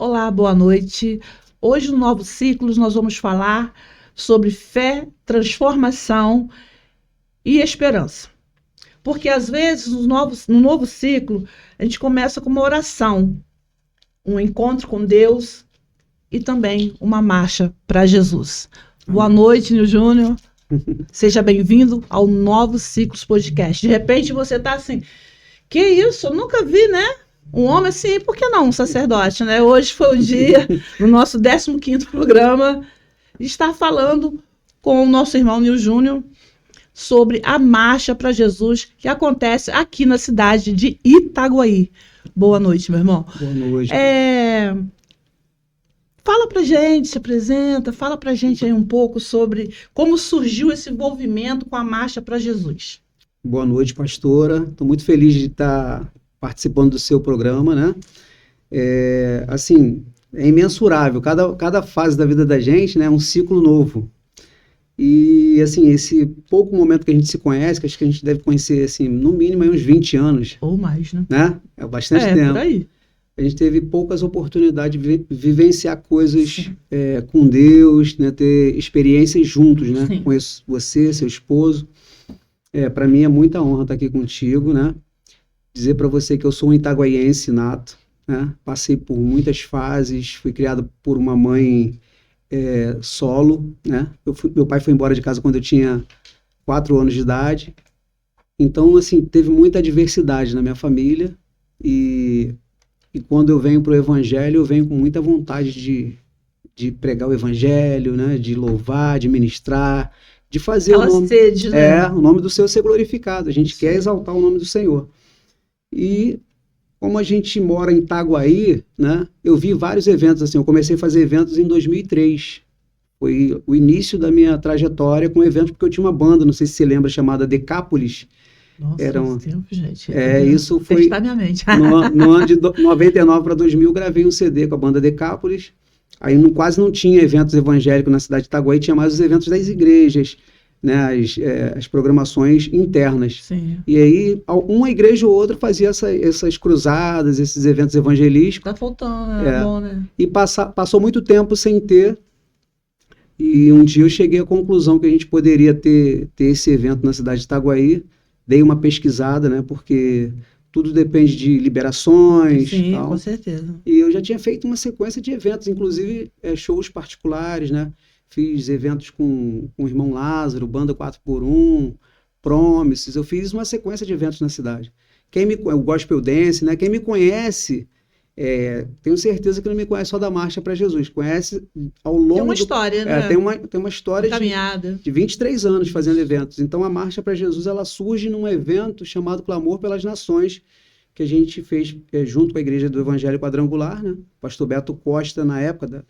Olá, boa noite. Hoje, no Novos Ciclos, nós vamos falar sobre fé, transformação e esperança. Porque, às vezes, no novo ciclo, a gente começa com uma oração, um encontro com Deus e também uma marcha para Jesus. Boa noite, Nil Júnior. Seja bem-vindo ao Novos Ciclos Podcast. De repente, você está assim, que isso? Eu nunca vi, né? Um homem assim, por que não um sacerdote, né? Hoje foi o dia, no nosso 15º programa, de estar falando com o nosso irmão Nil Júnior sobre a Marcha para Jesus, que acontece aqui na cidade de Itaguaí. Boa noite, meu irmão. Boa noite. Fala pra gente, se apresenta, fala pra gente aí um pouco sobre como surgiu esse envolvimento com a Marcha para Jesus. Boa noite, pastora. Estou muito feliz de estar participando do seu programa, né? É imensurável. Cada fase da vida da gente, né, é um ciclo novo. E, assim, esse pouco momento que a gente se conhece, que acho que a gente deve conhecer, assim, no mínimo aí uns 20 anos. Ou mais, né? É bastante tempo. Por aí. A gente teve poucas oportunidades de vivenciar coisas com Deus, né, ter experiências juntos, né? Sim. Conheço você, seu esposo. Para mim é muita honra estar aqui contigo, né? Dizer para você que eu sou um itaguaiense nato, né? Passei por muitas fases, fui criado por uma mãe solo, né? Meu pai foi embora de casa quando eu tinha 4 anos de idade. Então, assim, teve muita diversidade na minha família e quando eu venho para o Evangelho, eu venho com muita vontade de pregar o Evangelho, né? De louvar, de ministrar, de fazer o nome, sede, né? o nome do Senhor ser glorificado. A gente quer exaltar o nome do Senhor. E como a gente mora em Itaguaí, né? Eu vi vários eventos assim. Eu comecei a fazer eventos em 2003. Foi o início da minha trajetória com eventos, porque eu tinha uma banda, não sei se você lembra, chamada Decápolis. Nossa, faz tempo, gente. Isso foi minha mente. no ano de 99 para 2000, gravei um CD com a banda Decápolis. Aí quase não tinha eventos evangélicos na cidade de Itaguaí, tinha mais os eventos das igrejas, né, as programações internas. Sim. E aí, uma igreja ou outra fazia essas cruzadas, esses eventos evangelísticos. Tá faltando, é bom, né? E passou muito tempo sem ter. E um dia eu cheguei à conclusão que a gente poderia ter esse evento na cidade de Itaguaí. Dei uma pesquisada, né, porque tudo depende de liberações. Sim, tal. com certeza. E eu já tinha feito uma sequência de eventos, inclusive shows particulares, né? Fiz eventos com o irmão Lázaro, Banda 4x1, Promises. Eu fiz uma sequência de eventos na cidade. O Gospel Dance, né? Quem me conhece, tenho certeza que não me conhece só da Marcha para Jesus. Conhece ao longo Tem uma história, né? Tem uma história de 23 anos fazendo eventos. Então, a Marcha para Jesus, ela surge num evento chamado Clamor pelas Nações, que a gente fez junto com a Igreja do Evangelho Quadrangular, né? Pastor Beto Costa, na época,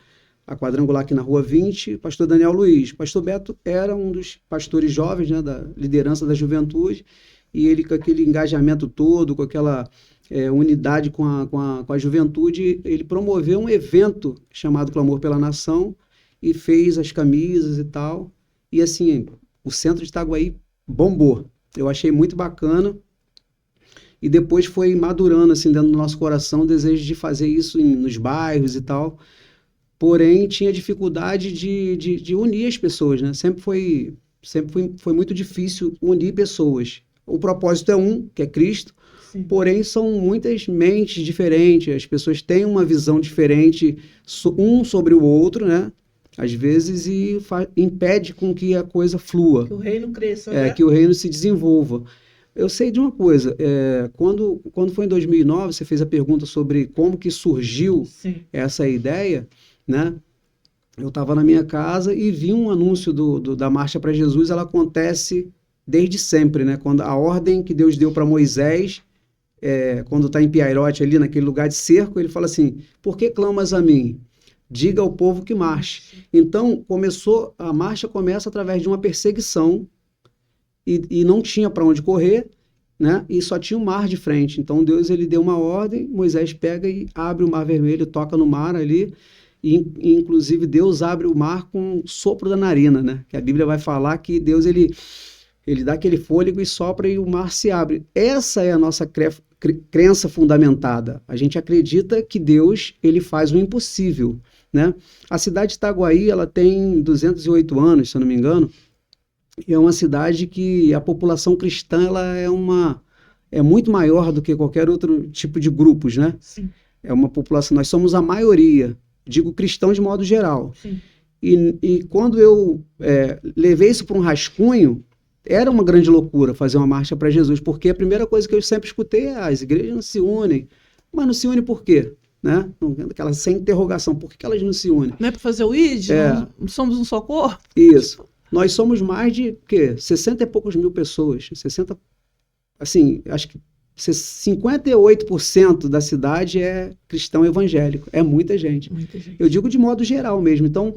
a Quadrangular aqui na Rua 20, pastor Daniel Luiz. Pastor Beto era um dos pastores jovens, né, da liderança da juventude, e ele com aquele engajamento todo, com aquela unidade com a juventude, ele promoveu um evento chamado Clamor pela Nação e fez as camisas e tal. E assim, o centro de Itaguaí bombou. Eu achei muito bacana. E depois foi madurando assim dentro do nosso coração o desejo de fazer isso nos bairros e tal. Porém, tinha dificuldade de unir as pessoas, né? Sempre foi muito difícil unir pessoas. O propósito é que é Cristo. Sim. Porém, são muitas mentes diferentes. As pessoas têm uma visão diferente um sobre o outro, né? Às vezes, e impede com que a coisa flua. Que o reino cresça, né? Que o reino se desenvolva. Eu sei de uma coisa, quando foi em 2009, você fez a pergunta sobre como que surgiu essa ideia, né? Eu estava na minha casa e vi um anúncio da Marcha para Jesus. Ela acontece desde sempre, né? Quando a ordem que Deus deu para Moisés, quando está em Piairote, ali naquele lugar de cerco, ele fala assim: por que clamas a mim? Diga ao povo que marche. Então, a marcha começa através de uma perseguição e não tinha para onde correr, né? E só tinha o mar de frente. Então, Deus ele deu uma ordem, Moisés pega e abre o mar vermelho, toca no mar ali, e inclusive Deus abre o mar com um sopro da narina, né? Que a Bíblia vai falar que Deus ele dá aquele fôlego e sopra e o mar se abre. Essa é a nossa crença fundamentada. A gente acredita que Deus, ele faz o impossível, né? A cidade de Itaguaí, ela tem 208 anos, se eu não me engano, e é uma cidade que a população cristã, ela é muito maior do que qualquer outro tipo de grupos, né? Sim. É uma população, nós somos a maioria, digo cristão de modo geral. Sim. E quando eu levei isso para um rascunho, era uma grande loucura fazer uma marcha para Jesus, porque a primeira coisa que eu sempre escutei é: as igrejas não se unem. Mas não se unem por quê? Né? Aquela sem interrogação, por que elas não se unem? Não é para fazer o ID? Não somos um só corpo? Isso. Nós somos mais de 60 e poucos mil pessoas. 60, assim, acho que 58% da cidade é cristão evangélico. É muita gente. Muita gente. Eu digo de modo geral mesmo. Então,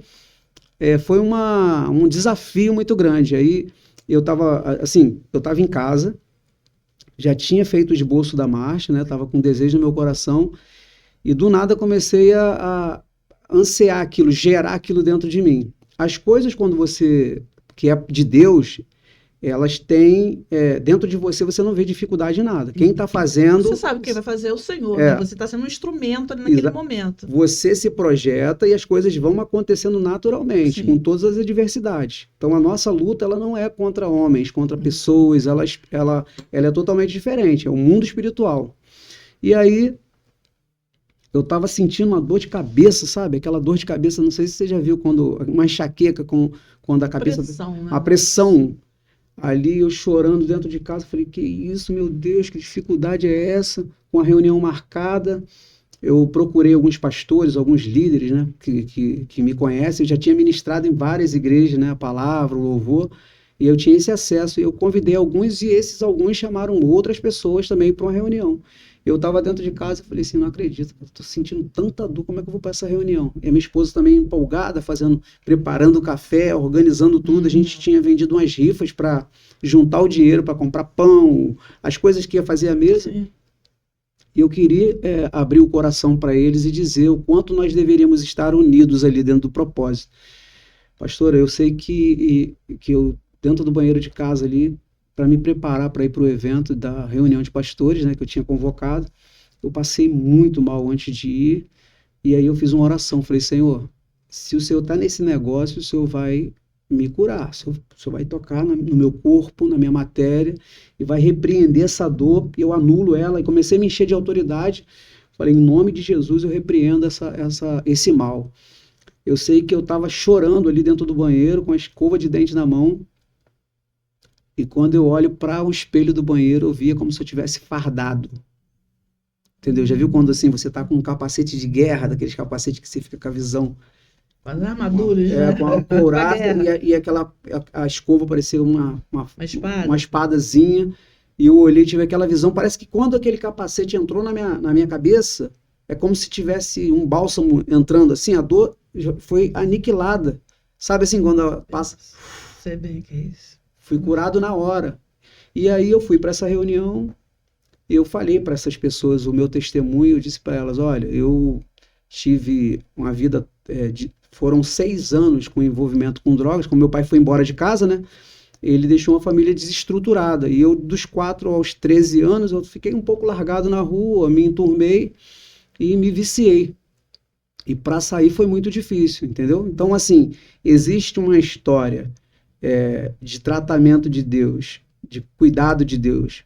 foi um desafio muito grande. Aí eu estava em casa, já tinha feito o esboço da marcha, né? Estava com desejo no meu coração, e do nada comecei a ansiar aquilo, gerar aquilo dentro de mim. As coisas, que é de Deus, elas têm, dentro de você não vê dificuldade em nada. Quem está fazendo... Você sabe quem vai fazer é o Senhor, né? Você está sendo um instrumento ali naquele momento. Você se projeta e as coisas vão acontecendo naturalmente, com todas as adversidades. Então, a nossa luta, ela não é contra homens, contra pessoas, ela é totalmente diferente, é um mundo espiritual. E aí, eu estava sentindo uma dor de cabeça, sabe? Aquela dor de cabeça, não sei se você já viu, uma enxaqueca, quando a cabeça... Pressão, né? A pressão. Ali eu chorando dentro de casa, falei: que isso, meu Deus, que dificuldade é essa? Com a reunião marcada, eu procurei alguns pastores, alguns líderes, né, que me conhecem. Eu já tinha ministrado em várias igrejas, né, a palavra, o louvor, e eu tinha esse acesso. Eu convidei alguns, e alguns chamaram outras pessoas também para uma reunião. Eu estava dentro de casa e falei assim: não acredito, estou sentindo tanta dor, como é que eu vou para essa reunião? E a minha esposa também empolgada, preparando o café, organizando tudo. A gente tinha vendido umas rifas para juntar o dinheiro para comprar pão, as coisas que ia fazer à mesa. Sim. E eu queria abrir o coração para eles e dizer o quanto nós deveríamos estar unidos ali dentro do propósito. Pastora, eu sei que eu, dentro do banheiro de casa ali, para me preparar para ir para o evento da reunião de pastores, né, que eu tinha convocado, eu passei muito mal antes de ir, e aí eu fiz uma oração. Falei: Senhor, se o Senhor está nesse negócio, o Senhor vai me curar, o Senhor vai tocar no meu corpo, na minha matéria, e vai repreender essa dor, e eu anulo ela. E comecei a me encher de autoridade. Falei: em nome de Jesus eu repreendo esse mal. Eu sei que eu estava chorando ali dentro do banheiro, com a escova de dente na mão, e quando eu olho para o espelho do banheiro, eu via como se eu tivesse fardado. Entendeu? Já viu quando assim você está com um capacete de guerra, daqueles capacetes que você fica com a visão... Com as armaduras, né? Com a couraça, e a escova parecia uma espadazinha. E eu olhei e tive aquela visão. Parece que quando aquele capacete entrou na minha cabeça, é como se tivesse um bálsamo entrando assim, a dor foi aniquilada. Sabe assim, quando passa... Sei bem que é isso. Fui curado na hora. E aí eu fui para essa reunião, e eu falei para essas pessoas o meu testemunho. Eu disse para elas: olha, eu tive uma vida foram 6 anos com envolvimento com drogas. Como meu pai foi embora de casa, né, ele deixou uma família desestruturada, e eu, dos 4 aos 13 anos, eu fiquei um pouco largado na rua, me enturmei e me viciei. E para sair foi muito difícil, entendeu? Então, assim, existe uma história de tratamento de Deus, de cuidado de Deus,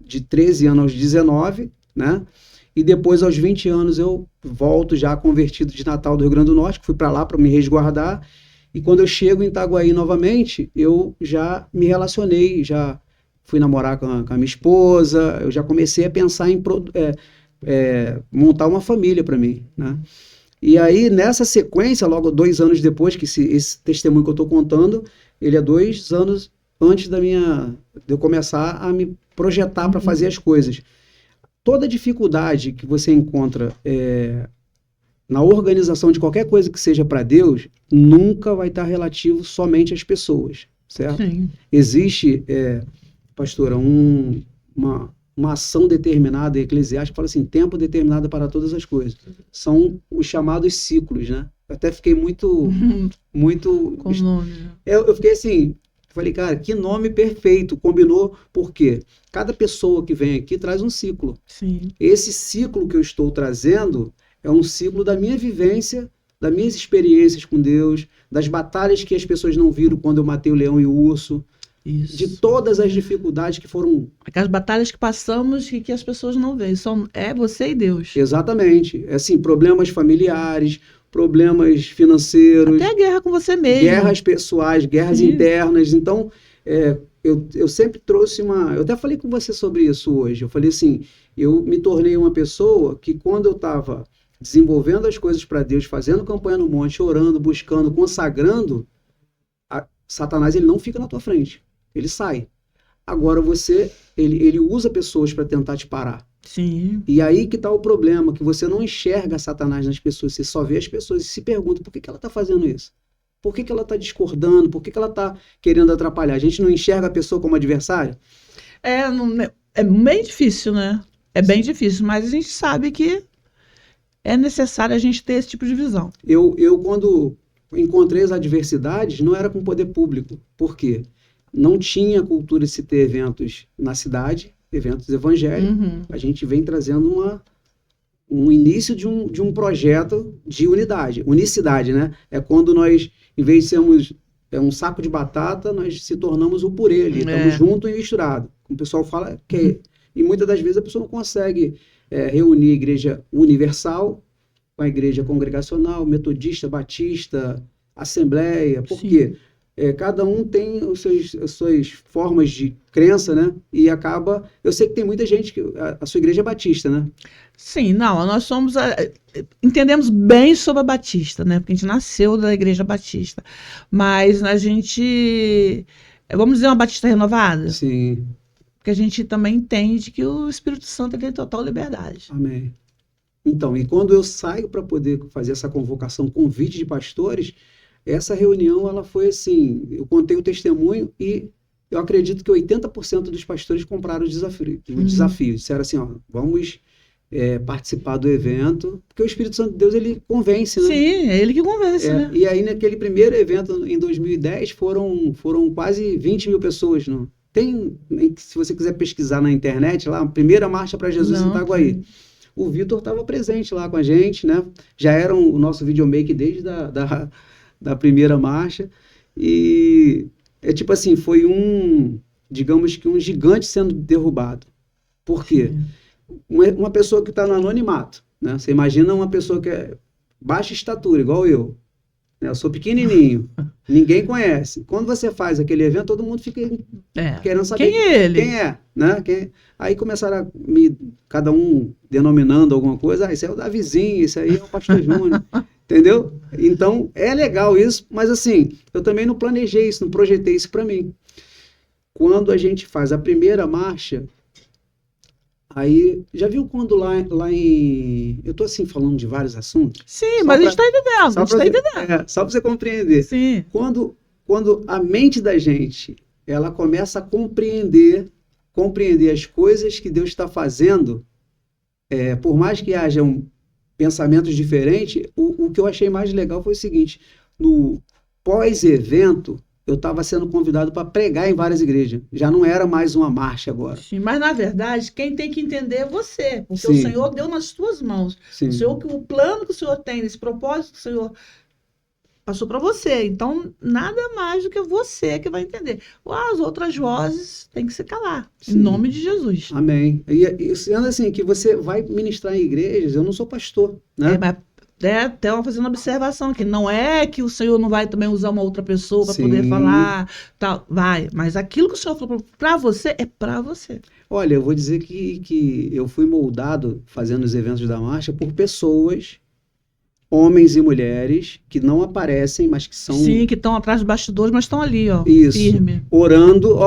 de 13 anos aos 19, né? E depois, aos 20 anos, eu volto já convertido de Natal do Rio Grande do Norte, que fui para lá para me resguardar. E quando eu chego em Itaguaí novamente, eu já me relacionei, já fui namorar com a minha esposa, eu já comecei a pensar em montar uma família para mim, né? E aí, nessa sequência, logo 2 anos depois, que esse testemunho que eu estou contando, ele é 2 anos antes de eu começar a me projetar para fazer as coisas. Toda dificuldade que você encontra na organização de qualquer coisa que seja para Deus, nunca vai estar relativo somente às pessoas, certo? Sim. Existe, pastora, uma ação determinada, eclesiástica, fala assim: tempo determinado para todas as coisas. São os chamados ciclos, né? Eu até fiquei muito... Com o nome, né? Eu fiquei assim, Eu falei, cara, que nome perfeito, combinou, por quê? Cada pessoa que vem aqui traz um ciclo. Sim. Esse ciclo que eu estou trazendo é um ciclo da minha vivência, das minhas experiências com Deus, das batalhas que as pessoas não viram quando eu matei o leão e o urso, Isso. de todas as dificuldades que foram... Aquelas batalhas que passamos e que as pessoas não veem. É você e Deus. Exatamente. Assim, problemas familiares, problemas financeiros. Até a guerra com você mesmo. Guerras pessoais, guerras Sim. internas. Então, eu sempre trouxe uma... Eu até falei com você sobre isso hoje. Eu falei assim, eu me tornei uma pessoa que quando eu estava desenvolvendo as coisas para Deus, fazendo campanha no monte, orando, buscando, consagrando, Satanás ele não fica na tua frente. Ele sai. Agora ele usa pessoas para tentar te parar. Sim. E aí que está o problema, que você não enxerga Satanás nas pessoas, você só vê as pessoas e se pergunta por que ela está fazendo isso? Por que ela está discordando? Por que ela está querendo atrapalhar? A gente não enxerga a pessoa como adversário? É bem difícil, né? É bem difícil, mas a gente sabe que é necessário a gente ter esse tipo de visão. Eu quando encontrei as adversidades, não era com poder público. Por quê? Não tinha cultura de se ter eventos na cidade, eventos evangélicos. Uhum. A gente vem trazendo um início de um projeto de unicidade, né? É quando nós, em vez de sermos um saco de batata, nós se tornamos o purê ali, estamos juntos e misturados. Como o pessoal fala, e muitas das vezes a pessoa não consegue reunir a igreja universal com a igreja congregacional, metodista, batista, assembleia. Por quê? Cada um tem as suas formas de crença, né? E acaba... Eu sei que tem muita gente que... A sua igreja é batista, né? Sim, não, nós somos... entendemos bem sobre a Batista, né? Porque a gente nasceu da igreja batista. Mas a gente... Vamos dizer uma batista renovada? Sim. Porque a gente também entende que o Espírito Santo tem total liberdade. Amém. Então, e quando eu saio para poder fazer essa convocação, convite de pastores... Essa reunião, ela foi assim, eu contei o testemunho e eu acredito que 80% dos pastores compraram o desafio. Disseram assim, ó, vamos participar do evento, porque o Espírito Santo de Deus, ele convence, né? Sim, é ele que convence, né? E aí, naquele primeiro evento, em 2010, foram quase 20 mil pessoas, não? Se você quiser pesquisar na internet, lá, a primeira marcha para Jesus em Itaguaí. O Vitor estava presente lá com a gente, né? Já era o nosso videomaker desde da primeira marcha, e é tipo assim, foi digamos que um gigante sendo derrubado. Por quê? Uma pessoa que está no anonimato, né? Você imagina uma pessoa que é baixa estatura, igual eu, né? Eu sou pequenininho, ninguém conhece. Quando você faz aquele evento, todo mundo fica querendo saber quem é ele? Quem é, né? Aí começaram cada um denominando alguma coisa, esse é o Davizinho, esse aí é o Pastor Júnior. Entendeu? Então, é legal isso, mas assim, eu também não planejei isso, não projetei isso para mim. Quando a gente faz a primeira marcha, aí, já viu quando lá em... Eu tô assim, falando de vários assuntos? Sim, mas a gente tá entendendo, só para você compreender. Sim. Quando a mente da gente, ela começa a compreender as coisas que Deus está fazendo, por mais que hajam pensamentos diferentes, o que eu achei mais legal foi o seguinte, no pós-evento, eu estava sendo convidado para pregar em várias igrejas, já não era mais uma marcha agora. Sim, mas na verdade, quem tem que entender é você, porque Sim. o Senhor deu nas tuas mãos. Sim. O plano que o Senhor tem, esse propósito que o Senhor passou para você, então nada mais do que você que vai entender. As outras vozes têm que se calar, Sim. em nome de Jesus. Amém. E sendo assim, que você vai ministrar em igrejas, eu não sou pastor, né? Mas até fazendo observação aqui, não é que o Senhor não vai também usar uma outra pessoa para poder falar, tal, vai, mas aquilo que o Senhor falou para você, é para você. Olha, eu vou dizer que eu fui moldado, fazendo os eventos da marcha, por pessoas, homens e mulheres, que não aparecem, mas que são... Sim, que estão atrás dos bastidores, mas estão ali, ó, isso, firme. Orando,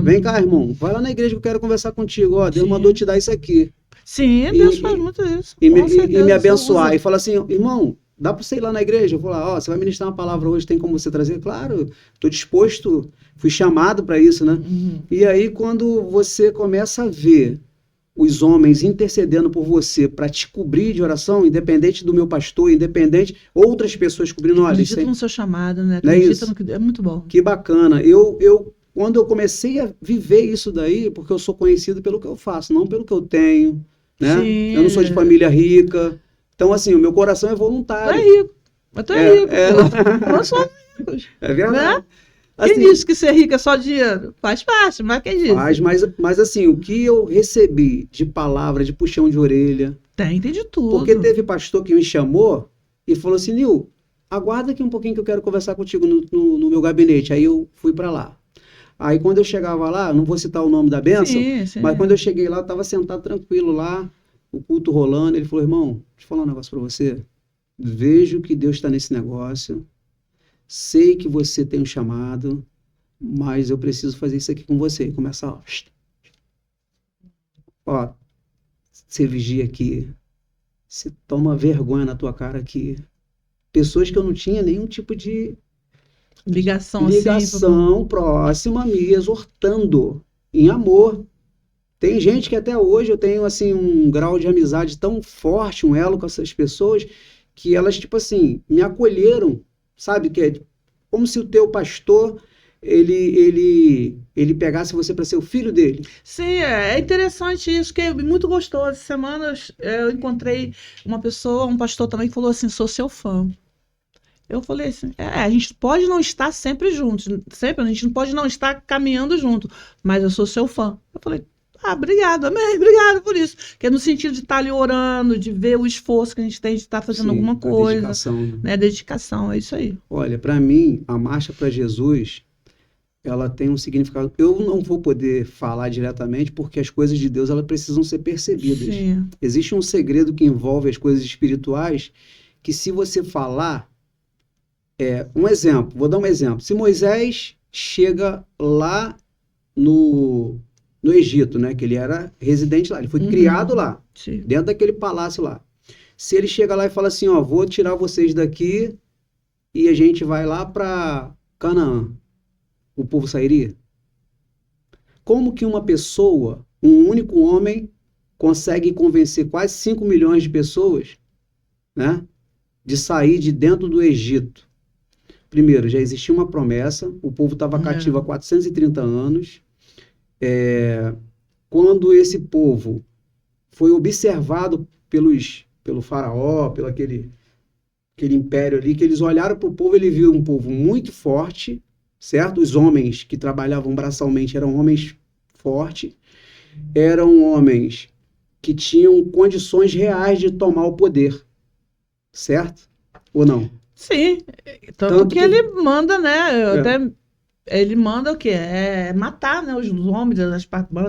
vem cá, irmão, vai lá na igreja que eu quero conversar contigo, Deus mandou te dar isso aqui. Sim, Deus faz muito isso. E me abençoar. E fala assim, irmão, dá para você ir lá na igreja? Eu vou lá, você vai ministrar uma palavra hoje, tem como você trazer? Claro, estou disposto, fui chamado para isso, né? Uhum. E aí, quando você começa a ver os homens intercedendo por você para te cobrir de oração, independente do meu pastor, independente, outras pessoas cobrindo. Olha, acredita no seu chamado, né? Não é Acredita isso? no que... É muito bom. Que bacana. Quando eu comecei a viver isso daí, porque eu sou conhecido pelo que eu faço, não pelo que eu tenho, né? Sim, Eu não sou de família rica. Então, assim, o meu coração é voluntário. Tu é rico. Mas tu é rico. Nós somos ricos. É verdade. Né? Assim, Quem disse que ser rico é só dinheiro? Faz parte, mas quem disse? mas assim, o que eu recebi de palavra, de puxão de orelha... Tem de tudo. Porque teve pastor que me chamou e falou assim, Nil, aguarda aqui um pouquinho que eu quero conversar contigo no meu gabinete. Aí eu fui para lá. Aí quando eu chegava lá, não vou citar o nome da bênção, Sim. mas quando eu cheguei lá, eu estava sentado tranquilo lá, o culto rolando, ele falou, irmão, deixa eu falar um negócio para você. Vejo que Deus está nesse negócio, sei que você tem um chamado, mas eu preciso fazer isso aqui com você. E começa, ó, você vigia aqui, você toma vergonha na tua cara aqui. Pessoas que eu não tinha nenhum tipo de ligação assim, próxima, me exortando em amor. Tem gente que até hoje eu tenho assim um grau de amizade tão forte, um elo com essas pessoas, que elas, tipo assim, me acolheram, sabe? Que é como se o teu pastor, ele pegasse você para ser o filho dele. Sim, é interessante isso, que é muito gostoso. Essa semana eu encontrei uma pessoa, um pastor também, que falou assim, sou seu fã. Eu falei assim, a gente pode não estar sempre juntos, sempre, a gente não pode não estar caminhando junto, mas eu sou seu fã. Eu falei, obrigado, amém, obrigado por isso. Que é no sentido de estar ali orando, de ver o esforço que a gente tem de estar fazendo alguma coisa. Dedicação, né? Dedicação, é isso aí. Olha, para mim, a marcha para Jesus, ela tem um significado. Eu não vou poder falar diretamente, porque as coisas de Deus elas precisam ser percebidas. Sim. Existe um segredo que envolve as coisas espirituais, que se você falar... um exemplo, vou dar um exemplo. Se Moisés chega lá no Egito, né, que ele era residente lá, ele foi criado lá, Sim. dentro daquele palácio lá. Se ele chega lá e fala assim, ó, vou tirar vocês daqui e a gente vai lá para Canaã, o povo sairia? Como que uma pessoa, um único homem, consegue convencer quase 5 milhões de pessoas, né, de sair de dentro do Egito? Primeiro, já existia uma promessa, o povo estava cativo há 430 anos. Quando esse povo foi observado pelo faraó, pelo aquele império ali, que eles olharam para o povo, ele viu um povo muito forte, certo? Os homens que trabalhavam braçalmente eram homens fortes, eram homens que tinham condições reais de tomar o poder, certo? Ou não? Sim, tanto que ele manda, né? Ele manda o quê? Matar, né, os homens,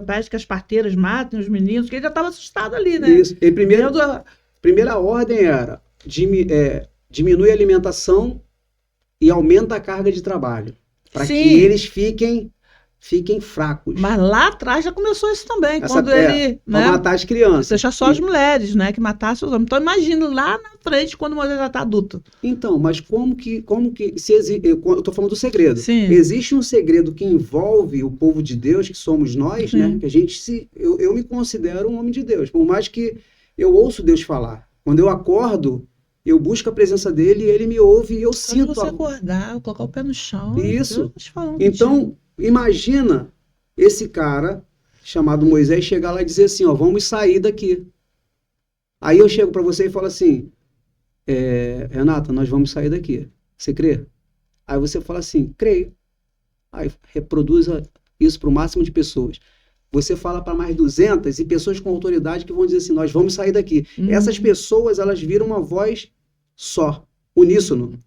parece que as parteiras matem os meninos, que ele já estava assustado ali, né? Isso. E primeira ordem era diminui a alimentação e aumenta a carga de trabalho, para que eles fiquem fracos. Mas lá atrás já começou isso também, quando ele... Né, matar as crianças. Deixar só as mulheres, né, que matassem os homens. Então imagina lá na frente, quando Moisés já está adulto. Então, mas como que eu estou falando do segredo. Sim. Existe um segredo que envolve o povo de Deus, que somos nós, né? Que a gente eu me considero um homem de Deus, por mais que eu ouço Deus falar. Quando eu acordo, eu busco a presença dele e ele me ouve e eu sinto... Quando você acordar, colocar o pé no chão... Isso. Então, imagina esse cara, chamado Moisés, chegar lá e dizer assim, ó, vamos sair daqui. Aí eu chego para você e falo assim, Renata, nós vamos sair daqui. Você crê? Aí você fala assim, creio. Aí reproduza isso para o máximo de pessoas. Você fala para mais 200 e pessoas com autoridade que vão dizer assim, nós vamos sair daqui. Essas pessoas, elas viram uma voz só, uníssono.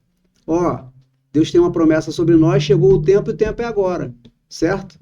Ó, Deus tem uma promessa sobre nós, chegou o tempo e o tempo é agora, certo?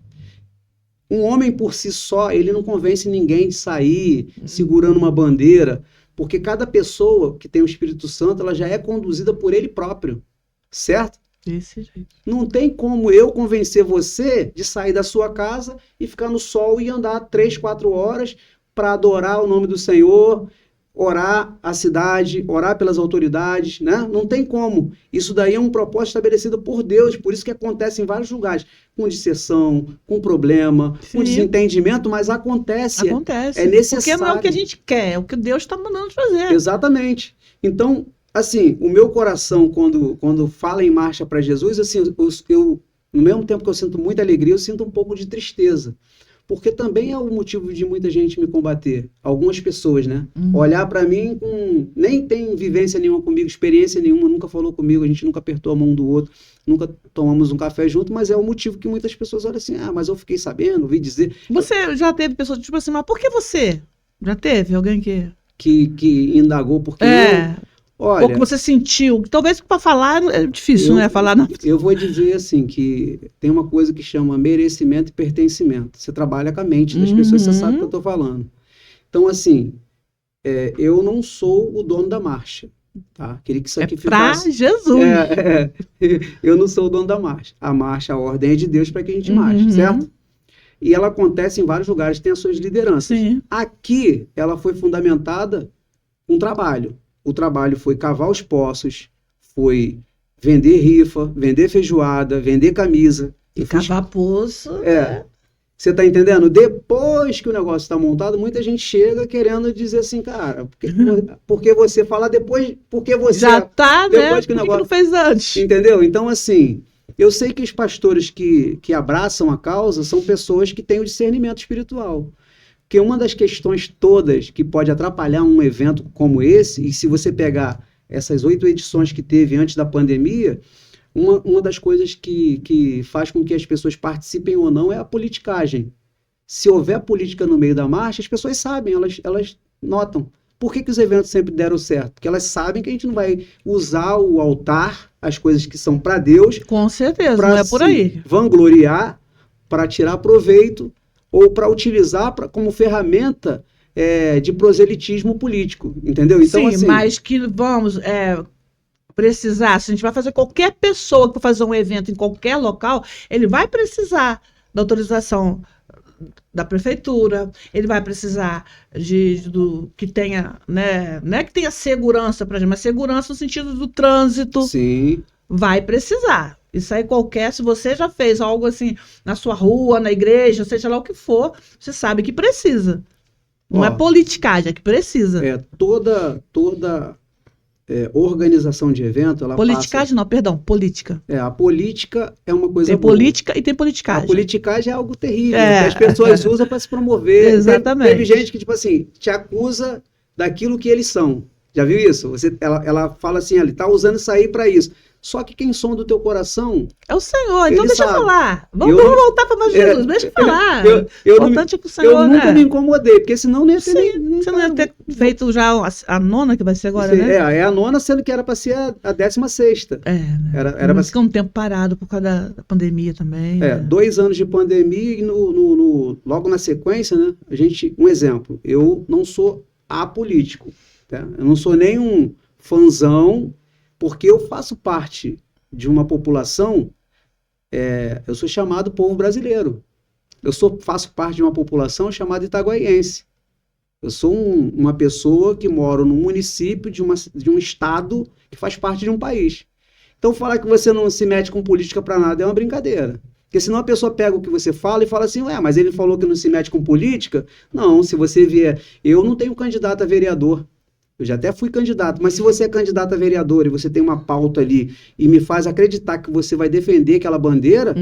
Um homem por si só, ele não convence ninguém de sair segurando uma bandeira, porque cada pessoa que tem o Espírito Santo, ela já é conduzida por ele próprio, certo? Desse jeito. Não tem como eu convencer você de sair da sua casa e ficar no sol e andar 3, 4 horas para adorar o nome do Senhor, orar a cidade, orar pelas autoridades, né? Não tem como. Isso daí é um propósito estabelecido por Deus, por isso que acontece em vários lugares, com disseção, com problema, com desentendimento, mas acontece. Acontece. É necessário. Porque não é o que a gente quer, é o que Deus está mandando fazer. Exatamente. Então, assim, o meu coração, quando fala em marcha para Jesus, assim, eu, no mesmo tempo que eu sinto muita alegria, eu sinto um pouco de tristeza. Porque também é o motivo de muita gente me combater. Algumas pessoas, né? Olhar para mim nem tem vivência nenhuma comigo, experiência nenhuma, nunca falou comigo, a gente nunca apertou a mão do outro, nunca tomamos um café junto, mas é o motivo que muitas pessoas olham assim, mas eu fiquei sabendo, ouvi dizer. Você já teve pessoas tipo assim, mas por que você? Já teve alguém que indagou porque Olha, ou que você sentiu. Talvez para falar é difícil, né? Falar não. Eu vou dizer assim, que tem uma coisa que chama merecimento e pertencimento. Você trabalha com a mente das pessoas, você sabe o que eu estou falando. Então, assim, eu não sou o dono da marcha. Tá? Queria que isso aqui ficasse... Pra Jesus. Eu não sou o dono da marcha. A marcha, a ordem é de Deus para que a gente marche, certo? E ela acontece em vários lugares, tem as suas lideranças. Sim. Aqui, ela foi fundamentada com trabalho. O trabalho foi cavar os poços, foi vender rifa, vender feijoada, vender camisa. E cavar poço. Você está entendendo? Depois que o negócio está montado, muita gente chega querendo dizer assim, cara, porque você falar depois, porque você... Já tá, depois né? Que o negócio... que não fez antes? Entendeu? Então, assim, eu sei que os pastores que abraçam a causa são pessoas que têm o discernimento espiritual. Porque uma das questões todas que pode atrapalhar um evento como esse, e se você pegar essas 8 edições que teve antes da pandemia, uma das coisas que faz com que as pessoas participem ou não é a politicagem. Se houver política no meio da marcha, as pessoas sabem, elas notam. Por que os eventos sempre deram certo? Porque elas sabem que a gente não vai usar o altar, as coisas que são para Deus. Com certeza, não é por aí. Vangloriar, para tirar proveito, ou para utilizar como ferramenta de proselitismo político, entendeu? Então, sim, assim, mas que vamos precisar, se a gente vai fazer, qualquer pessoa que for fazer um evento em qualquer local, ele vai precisar da autorização da prefeitura, ele vai precisar que tenha, né, não é que tenha segurança para a gente, mas segurança no sentido do trânsito. Sim. Vai precisar. Isso aí se você já fez algo assim na sua rua, na igreja, seja lá o que for, você sabe que precisa. Não é politicagem, é que precisa. Toda organização de evento, ela politicagem não, perdão, política. A política é uma coisa Tem boa. Política e tem politicagem. A politicagem é algo terrível, que as pessoas usam para se promover. Exatamente. Teve gente que, tipo assim, te acusa daquilo que eles são. Já viu isso? Ela fala assim, ele está usando isso aí para isso. Só que quem sonda o teu coração... É o Senhor, então deixa eu falar. Vamos voltar para mais Jesus, deixa eu falar. Importante é que o Senhor, eu nunca me incomodei, porque senão não ia ter... Você não ia ter feito já a 9ª que vai ser agora, né? É a 9ª, sendo que era para ser a 16ª. Era para ser um tempo parado por causa da pandemia também. 2 anos de pandemia e logo na sequência, né? Um exemplo, eu não sou apolítico, tá? Eu não sou nem um fãzão, porque eu faço parte de uma população, eu sou chamado povo brasileiro. Faço parte de uma população chamada itaguaiense. Eu sou uma pessoa que moro num município de um estado que faz parte de um país. Então, falar que você não se mete com política para nada é uma brincadeira. Porque senão a pessoa pega o que você fala e fala assim, mas ele falou que não se mete com política? Não, se você vier... Eu não tenho candidato a vereador. Eu já até fui candidato, mas se você é candidato a vereador e você tem uma pauta ali e me faz acreditar que você vai defender aquela bandeira,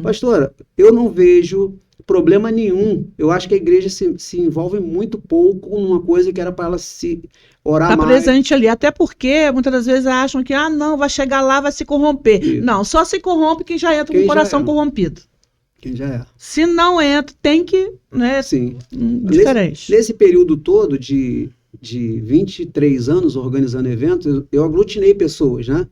pastora, eu não vejo problema nenhum. Eu acho que a igreja se envolve muito pouco numa coisa que era para ela se orar mais. Está presente ali, até porque muitas das vezes acham que, não, vai chegar lá, vai se corromper. Isso. Não, só se corrompe quem já entra com o coração corrompido. Quem já é. Se não entra, tem que, né, sim. Diferente. Nesse período todo de 23 anos organizando eventos, eu aglutinei pessoas, né?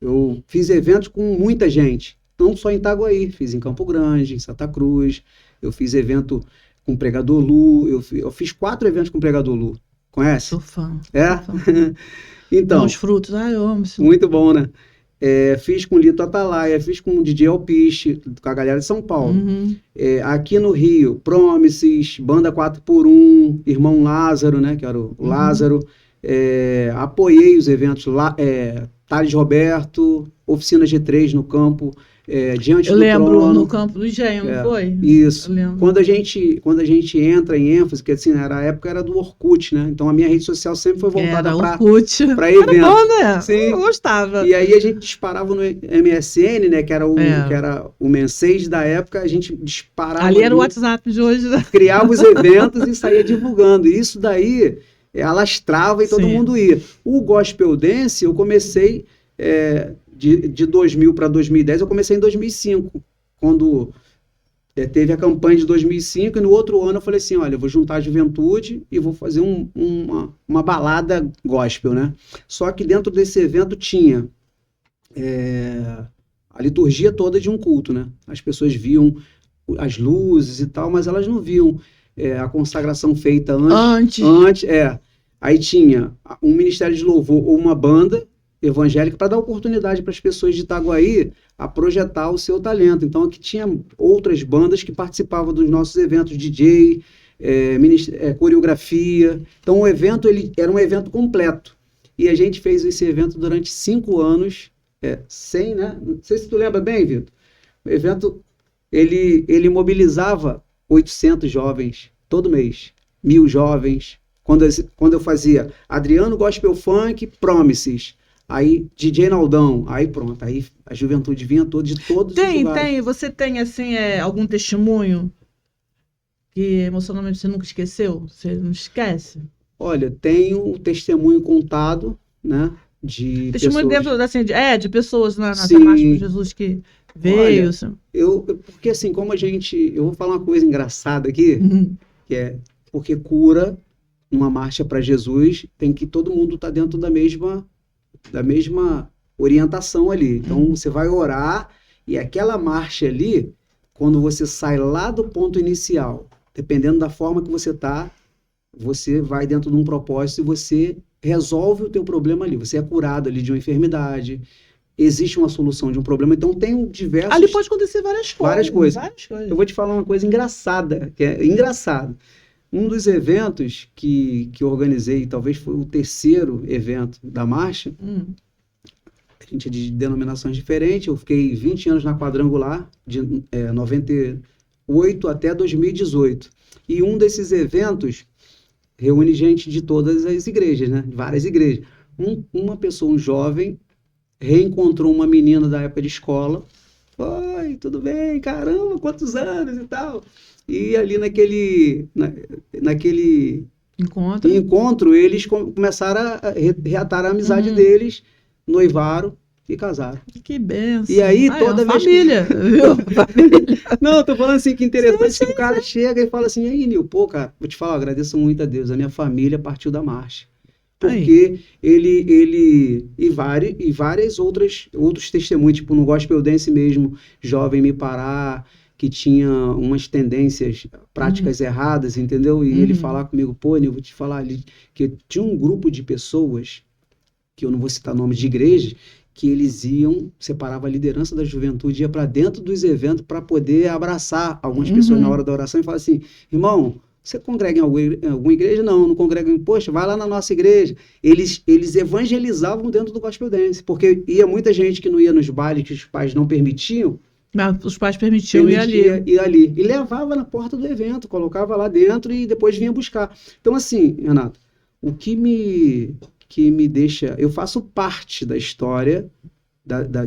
Eu fiz eventos com muita gente, não só em Itaguaí, fiz em Campo Grande, em Santa Cruz, eu fiz evento com o Pregador Lu, eu fiz 4 eventos com o Pregador Lu. Conhece? Sou fã. É? Sou fã. Então. Os frutos, eu amo isso. Muito bom, né? Fiz com o Lito Atalaia, fiz com o DJ Alpiche, com a galera de São Paulo. Aqui no Rio, Promises, Banda 4x1, Irmão Lázaro, né, que era o Lázaro. Apoiei os eventos lá, Thales Roberto, Oficina G3 no campo, Diante eu do lembro Trono. no campo do Engenho, não foi? Isso. Eu lembro. Quando a gente entra em ênfase, que assim, a época era do Orkut, né? Então a minha rede social sempre foi voltada para eventos. Era bom, né? Sim. Eu gostava. E aí a gente disparava no MSN, né? Que era o Mensage da época, a gente disparava. Ali era o WhatsApp de hoje, né? Criava os eventos e saía divulgando. E isso daí alastrava e todo mundo ia. O Gospel Dance, eu comecei de 2000 para 2010, eu comecei em 2005, quando teve a campanha de 2005, e no outro ano eu falei assim, olha, eu vou juntar a juventude e vou fazer uma balada gospel, né? Só que dentro desse evento tinha a liturgia toda de um culto, né? As pessoas viam as luzes e tal, mas elas não viam a consagração feita antes. Aí tinha um ministério de louvor ou uma banda evangélica para dar oportunidade para as pessoas de Itaguaí a projetar o seu talento. Então aqui tinha outras bandas que participavam dos nossos eventos, DJ, coreografia. Então o evento era um evento completo. E a gente fez esse evento durante 5 anos, sem, né? Não sei se tu lembra bem, Vitor. O evento, ele mobilizava 800 jovens todo mês, 1.000 jovens. Quando eu fazia Adriano Gospel Funk, Promises, aí DJ Naldão, aí pronto, aí a juventude vinha toda de todos os lugares. Você tem, assim, algum testemunho que emocionalmente você nunca esqueceu? Você não esquece? Olha, tenho um testemunho contado, né, de testemunho pessoas... dentro, assim, de pessoas nessa marcha por Jesus que veio. Olha, assim. Porque assim, eu vou falar uma coisa engraçada aqui, que é porque cura numa marcha para Jesus, tem que todo mundo estar dentro da mesma orientação ali. Então, você vai orar e aquela marcha ali, quando você sai lá do ponto inicial, dependendo da forma que você está, você vai dentro de um propósito e você resolve o teu problema ali. Você é curado ali de uma enfermidade, existe uma solução de um problema. Então, tem diversos... Ali pode acontecer várias coisas. Eu vou te falar uma coisa engraçada, que é engraçado. Um dos eventos que eu organizei, talvez foi o 3º evento da marcha, a gente é de denominações diferentes, eu fiquei 20 anos na Quadrangular, de 98 até 2018. E um desses eventos reúne gente de todas as igrejas, né? Várias igrejas. Uma pessoa, um jovem, reencontrou uma menina da época de escola. Oi, tudo bem? Caramba, quantos anos e tal... E ali naquele encontro, eles começaram a reatar a amizade deles, noivaram e casaram. Que benção. E aí, toda vez... Família, viu? Não, eu tô falando assim, que interessante que o cara chega e fala assim, aí, Nil, pô, cara, vou te falar, eu agradeço muito a Deus, a minha família partiu da marcha. Porque ele e várias outros testemunhos, tipo no Gospel Dance mesmo, jovem me parar, que tinha umas tendências, práticas erradas, entendeu? E ele falar comigo, pô, Nil, vou te falar ali, que tinha um grupo de pessoas, que eu não vou citar nomes de igreja, que eles separava a liderança da juventude, ia para dentro dos eventos para poder abraçar algumas pessoas na hora da oração e falar assim, irmão, você congrega em alguma igreja? Não congrega. Poxa, vai lá na nossa igreja. Eles evangelizavam dentro do Gospel Dance, porque ia muita gente que não ia nos bailes, que os pais não permitiam. Mas os pais permitiam ir ali. E levava na porta do evento, colocava lá dentro e depois vinha buscar. Então, assim, Renato, o que me deixa... Eu faço parte da história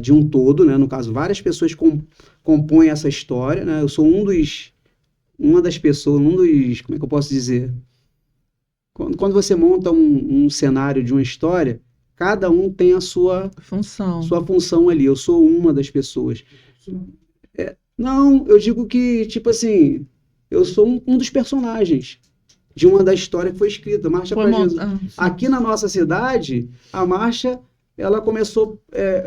de um todo, né? No caso, várias pessoas compõem essa história, né? Eu sou uma das pessoas, como é que eu posso dizer? Quando você monta um cenário de uma história, cada um tem a sua função ali. Eu sou uma das pessoas. Não, eu digo que, tipo assim, eu sou um dos personagens de uma da história que foi escrita, Marcha para Jesus. Aqui na nossa cidade, a marcha, ela começou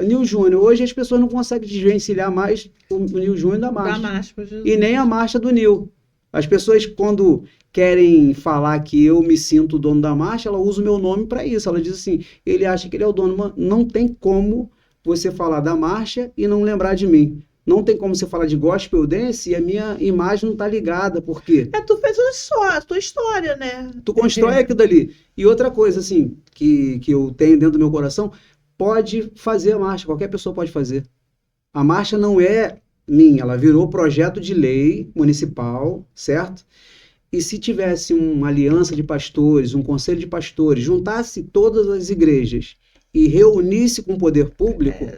Nil Júnior. Hoje as pessoas não conseguem desvencilhar mais o Nil Júnior da marcha para Jesus. E nem a marcha do Nil. As pessoas, quando querem falar que eu me sinto dono da marcha, ela usa o meu nome para isso. Ela diz assim, ele acha que ele é o dono, mas não tem como você falar da marcha e não lembrar de mim. Não tem como você falar de gospel dance e a minha imagem não tá ligada. Por quê? Tu fez a tua história, né? Tu constrói aquilo dali. E outra coisa, assim, que eu tenho dentro do meu coração, pode fazer a marcha. Qualquer pessoa pode fazer. A marcha não é minha. Ela virou projeto de lei municipal, certo? E se tivesse uma aliança de pastores, um conselho de pastores, juntasse todas as igrejas e reunisse com o poder público,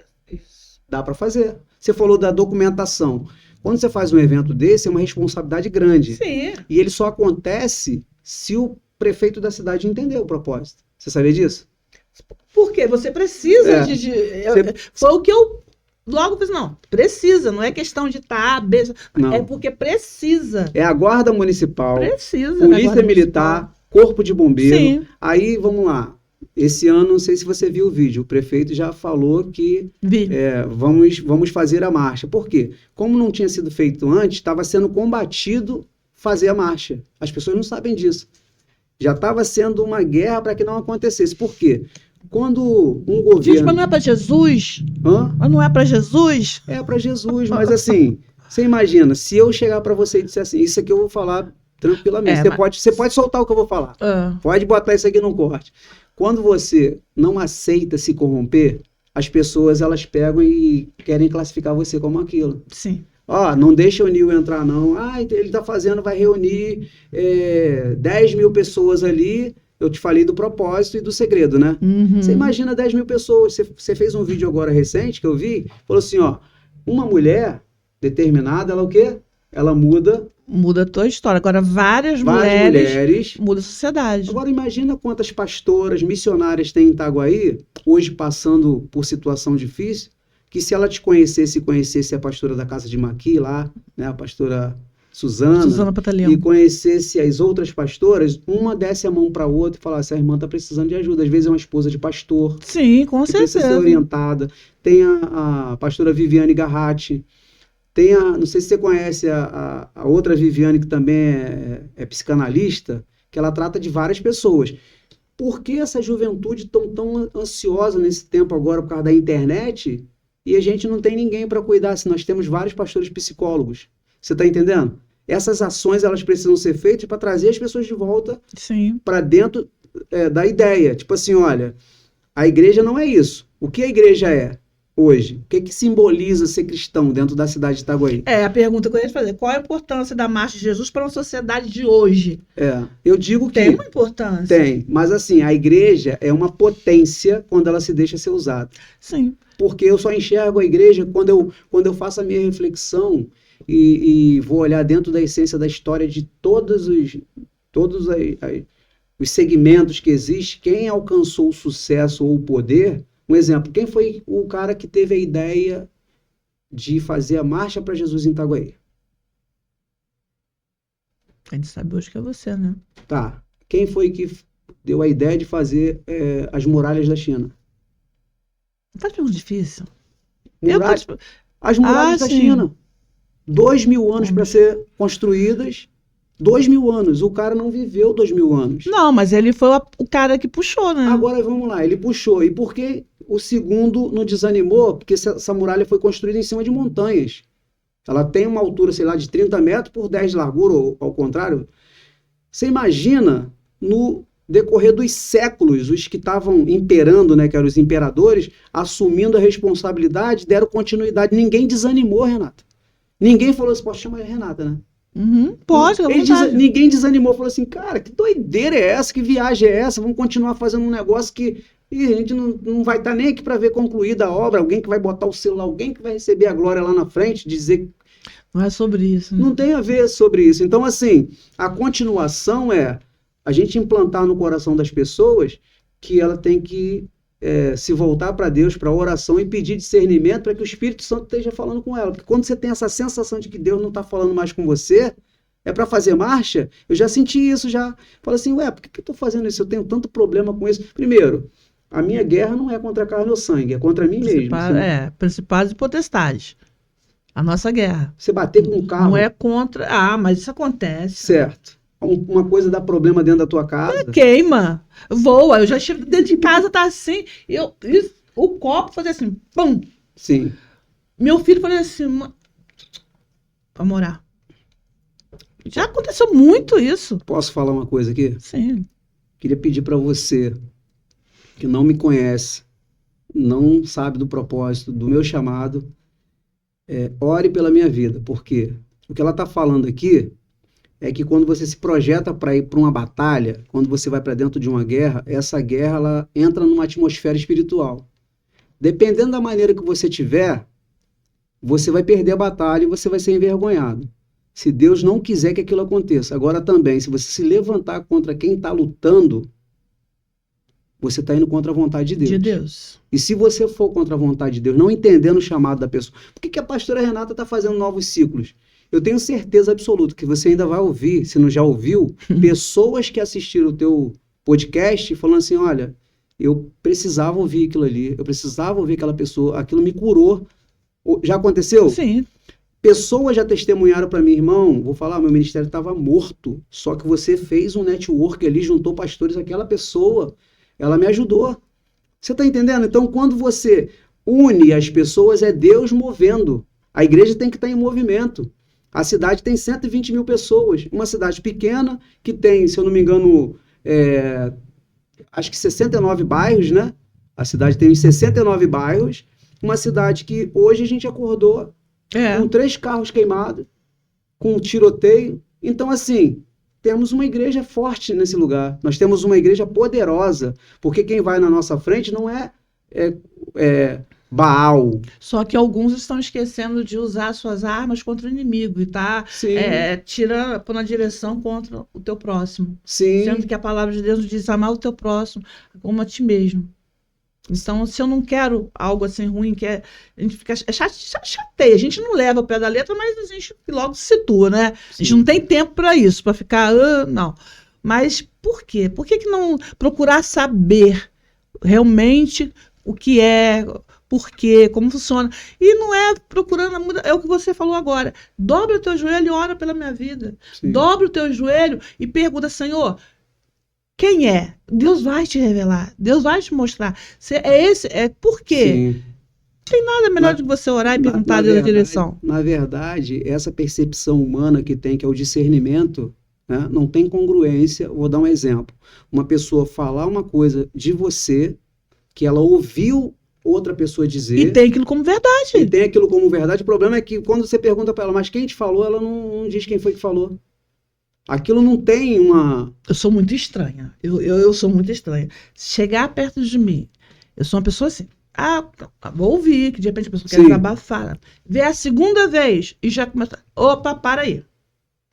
dá para fazer. Você falou da documentação. Quando você faz um evento desse, é uma responsabilidade grande. Sim. E ele só acontece se o prefeito da cidade entender o propósito. Você sabia disso? Porque você precisa Foi o que eu logo fiz, não. Precisa, não é questão de estar... É porque precisa. É a Guarda Municipal, precisa, Polícia Militar, Corpo de Bombeiro. Sim. Aí, vamos lá. Esse ano, não sei se você viu o vídeo, o prefeito já falou que vamos fazer a marcha. Por quê? Como não tinha sido feito antes, estava sendo combatido fazer a marcha. As pessoas não sabem disso. Já estava sendo uma guerra para que não acontecesse. Por quê? Quando um governo... Diz, mas não é para Jesus? Mas não é para Jesus? É para Jesus, mas assim, você imagina, se eu chegar para você e disser assim, isso aqui eu vou falar tranquilamente, você pode soltar o que eu vou falar. Pode botar isso aqui no corte. Quando você não aceita se corromper, as pessoas elas pegam e querem classificar você como aquilo. Sim. Não deixa o Nil entrar não. Ele está fazendo, vai reunir 10 mil pessoas ali. Eu te falei do propósito e do segredo, né? Uhum. Você imagina 10 mil pessoas. Você fez um vídeo agora recente que eu vi, falou assim, uma mulher determinada, ela o quê? Ela muda a tua história. Agora, várias mulheres muda a sociedade. Agora, imagina quantas pastoras, missionárias tem em Itaguaí, hoje passando por situação difícil, que se ela te conhecesse e conhecesse a pastora da Casa de Maqui lá, né, a pastora Suzana Patalhão, e conhecesse as outras pastoras, uma desse a mão para a outra e falasse, a irmã está precisando de ajuda. Às vezes é uma esposa de pastor. Sim, com certeza. Precisa ser orientada. Tem a pastora Viviane Garratti. Tem não sei se você conhece a outra Viviane, que também é psicanalista, que ela trata de várias pessoas. Por que essa juventude tão ansiosa nesse tempo agora por causa da internet e a gente não tem ninguém para cuidar, se nós temos vários pastores psicólogos? Você está entendendo? Essas ações elas precisam ser feitas para trazer as pessoas de volta para dentro da ideia. Tipo assim, olha, a igreja não é isso. O que a igreja é hoje? O que simboliza ser cristão dentro da cidade de Itaguaí? A pergunta que eu ia fazer. Qual a importância da Marcha de Jesus para a sociedade de hoje? Eu digo que... Tem uma importância. Tem, mas assim, a igreja é uma potência quando ela se deixa ser usada. Sim. Porque eu só enxergo a igreja quando eu faço a minha reflexão e vou olhar dentro da essência da história de todos os segmentos que existem, quem alcançou o sucesso ou o poder. Um exemplo, quem foi o cara que teve a ideia de fazer a Marcha para Jesus em Itaguaí? A gente sabe hoje que é você, né? Tá. Quem foi que deu a ideia de fazer as muralhas da China? Não faz pergunta difícil. As muralhas da China. 2.000 anos para ser construídas. 2.000 anos. O cara não viveu 2.000 anos. Não, mas ele foi o cara que puxou, né? Agora vamos lá, ele puxou. E por que o segundo não desanimou? Porque essa muralha foi construída em cima de montanhas. Ela tem uma altura, sei lá, de 30 metros por 10 de largura, ou ao contrário. Você imagina, no decorrer dos séculos, os que estavam imperando, né, que eram os imperadores, assumindo a responsabilidade, deram continuidade. Ninguém desanimou, Renata. Ninguém falou assim, posso chamar a Renata, né? Pode, ninguém desanimou, falou assim, cara, que doideira é essa, que viagem é essa, vamos continuar fazendo um negócio que a gente não vai estar nem aqui para ver concluída a obra, alguém que vai botar o celular, alguém que vai receber a glória lá na frente, dizer... Não é sobre isso. Né? Não tem a ver sobre isso. Então, assim, a continuação é a gente implantar no coração das pessoas que ela tem que se voltar para Deus, para a oração e pedir discernimento para que o Espírito Santo esteja falando com ela. Porque quando você tem essa sensação de que Deus não está falando mais com você, é para fazer marcha, eu já senti isso já. Falo assim, por que eu estou fazendo isso? Eu tenho tanto problema com isso. Primeiro, a minha guerra não é contra a carne ou sangue, é contra mim mesmo. Principados e potestades. A nossa guerra. Você bater com um carro... Não é contra... mas isso acontece. Certo. Uma coisa dá problema dentro da tua casa. Queima, voa. Eu já chego dentro de casa, tá assim. o copo fazia assim, pum. Sim. Meu filho fazia assim, vamos orar. Já aconteceu muito isso. Posso falar uma coisa aqui? Sim. Queria pedir para você, que não me conhece, não sabe do propósito, do meu chamado, ore pela minha vida. Por quê? O que ela está falando aqui é que quando você se projeta para ir para uma batalha, quando você vai para dentro de uma guerra, essa guerra ela entra numa atmosfera espiritual. Dependendo da maneira que você tiver, você vai perder a batalha e você vai ser envergonhado. Se Deus não quiser que aquilo aconteça. Agora também, se você se levantar contra quem está lutando, você está indo contra a vontade de Deus. De Deus. E se você for contra a vontade de Deus, não entendendo o chamado da pessoa, por que a pastora Renata está fazendo novos ciclos? Eu tenho certeza absoluta que você ainda vai ouvir, se não já ouviu, pessoas que assistiram o teu podcast falando assim, olha, eu precisava ouvir aquilo ali, eu precisava ouvir aquela pessoa, aquilo me curou. Já aconteceu? Sim. Pessoas já testemunharam para mim, irmão, vou falar, meu ministério estava morto, só que você fez um network ali, juntou pastores, aquela pessoa, ela me ajudou. Você está entendendo? Então, quando você une as pessoas, é Deus movendo. A igreja tem que estar em movimento. A cidade tem 120 mil pessoas. Uma cidade pequena, que tem, se eu não me engano, acho que 69 bairros, né? A cidade tem 69 bairros. Uma cidade que hoje a gente acordou com 3 carros queimados, com um tiroteio. Então, assim, temos uma igreja forte nesse lugar. Nós temos uma igreja poderosa, porque quem vai na nossa frente não é Baal. Só que alguns estão esquecendo de usar suas armas contra o inimigo e tá pondo a direção contra o teu próximo. Sim. Sendo que a palavra de Deus diz amar o teu próximo como a ti mesmo. Então, se eu não quero algo assim ruim, a gente fica chateia, a gente não leva ao pé da letra, mas a gente logo se situa, né? Sim. A gente não tem tempo para isso, para ficar, não. Mas por quê? Por que não procurar saber realmente o que é, por quê, como funciona? E não é procurando, é o que você falou agora. Dobra o teu joelho e ora pela minha vida. Sim. Dobra o teu joelho e pergunta, Senhor, quem é? Deus vai te revelar. Deus vai te mostrar. Por quê? Sim. Não tem nada melhor do que você orar e perguntar a Deus a direção. Na verdade, essa percepção humana que tem, que é o discernimento, né, não tem congruência. Vou dar um exemplo. Uma pessoa falar uma coisa de você, que ela ouviu outra pessoa dizer. E tem aquilo como verdade. E tem aquilo como verdade. O problema é que quando você pergunta para ela, mas quem te falou, ela não diz quem foi que falou. Aquilo não tem uma... Eu sou muito estranha. Eu sou muito estranha. Chegar perto de mim, eu sou uma pessoa assim, vou ouvir, que de repente a pessoa quer desabafar. Ver a segunda vez e já começa, opa, para aí.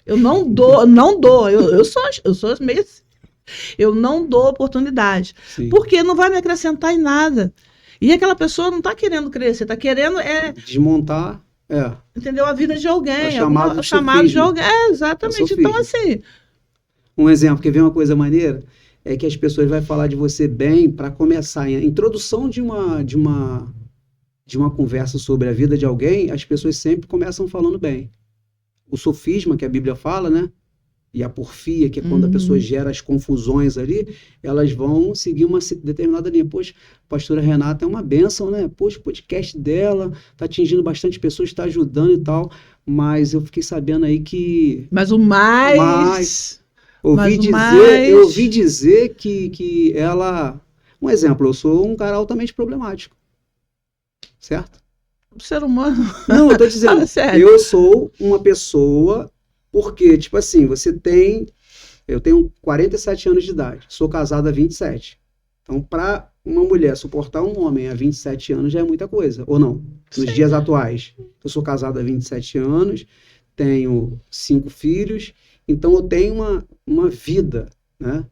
Eu não dou. Eu sou meio assim. Eu não dou oportunidade. Sim. Porque não vai me acrescentar em nada. E aquela pessoa não está querendo crescer, está querendo desmontar... Entendeu? A vida de alguém. O chamado de alguém. Exatamente. Então, assim... Um exemplo, quer ver uma coisa maneira? É que as pessoas vão falar de você bem para começar. A introdução de uma conversa sobre a vida de alguém, as pessoas sempre começam falando bem. O sofisma, que a Bíblia fala, né? E a porfia, que é quando a pessoa gera as confusões ali, elas vão seguir uma determinada linha. Poxa, a pastora Renata é uma bênção, né? Poxa, o podcast dela está atingindo bastante pessoas, está ajudando e tal. Mas eu fiquei sabendo aí que... Mas o mais... Eu ouvi dizer que ela... Um exemplo, eu sou um cara altamente problemático. Certo? Um ser humano... Não, eu tô dizendo, eu sou uma pessoa... Porque, tipo assim, eu tenho 47 anos de idade, sou casado há 27. Então, para uma mulher suportar um homem há 27 anos já é muita coisa, ou não? Nos dias atuais. Eu sou casado há 27 anos, tenho 5 filhos, então eu tenho uma vida, né?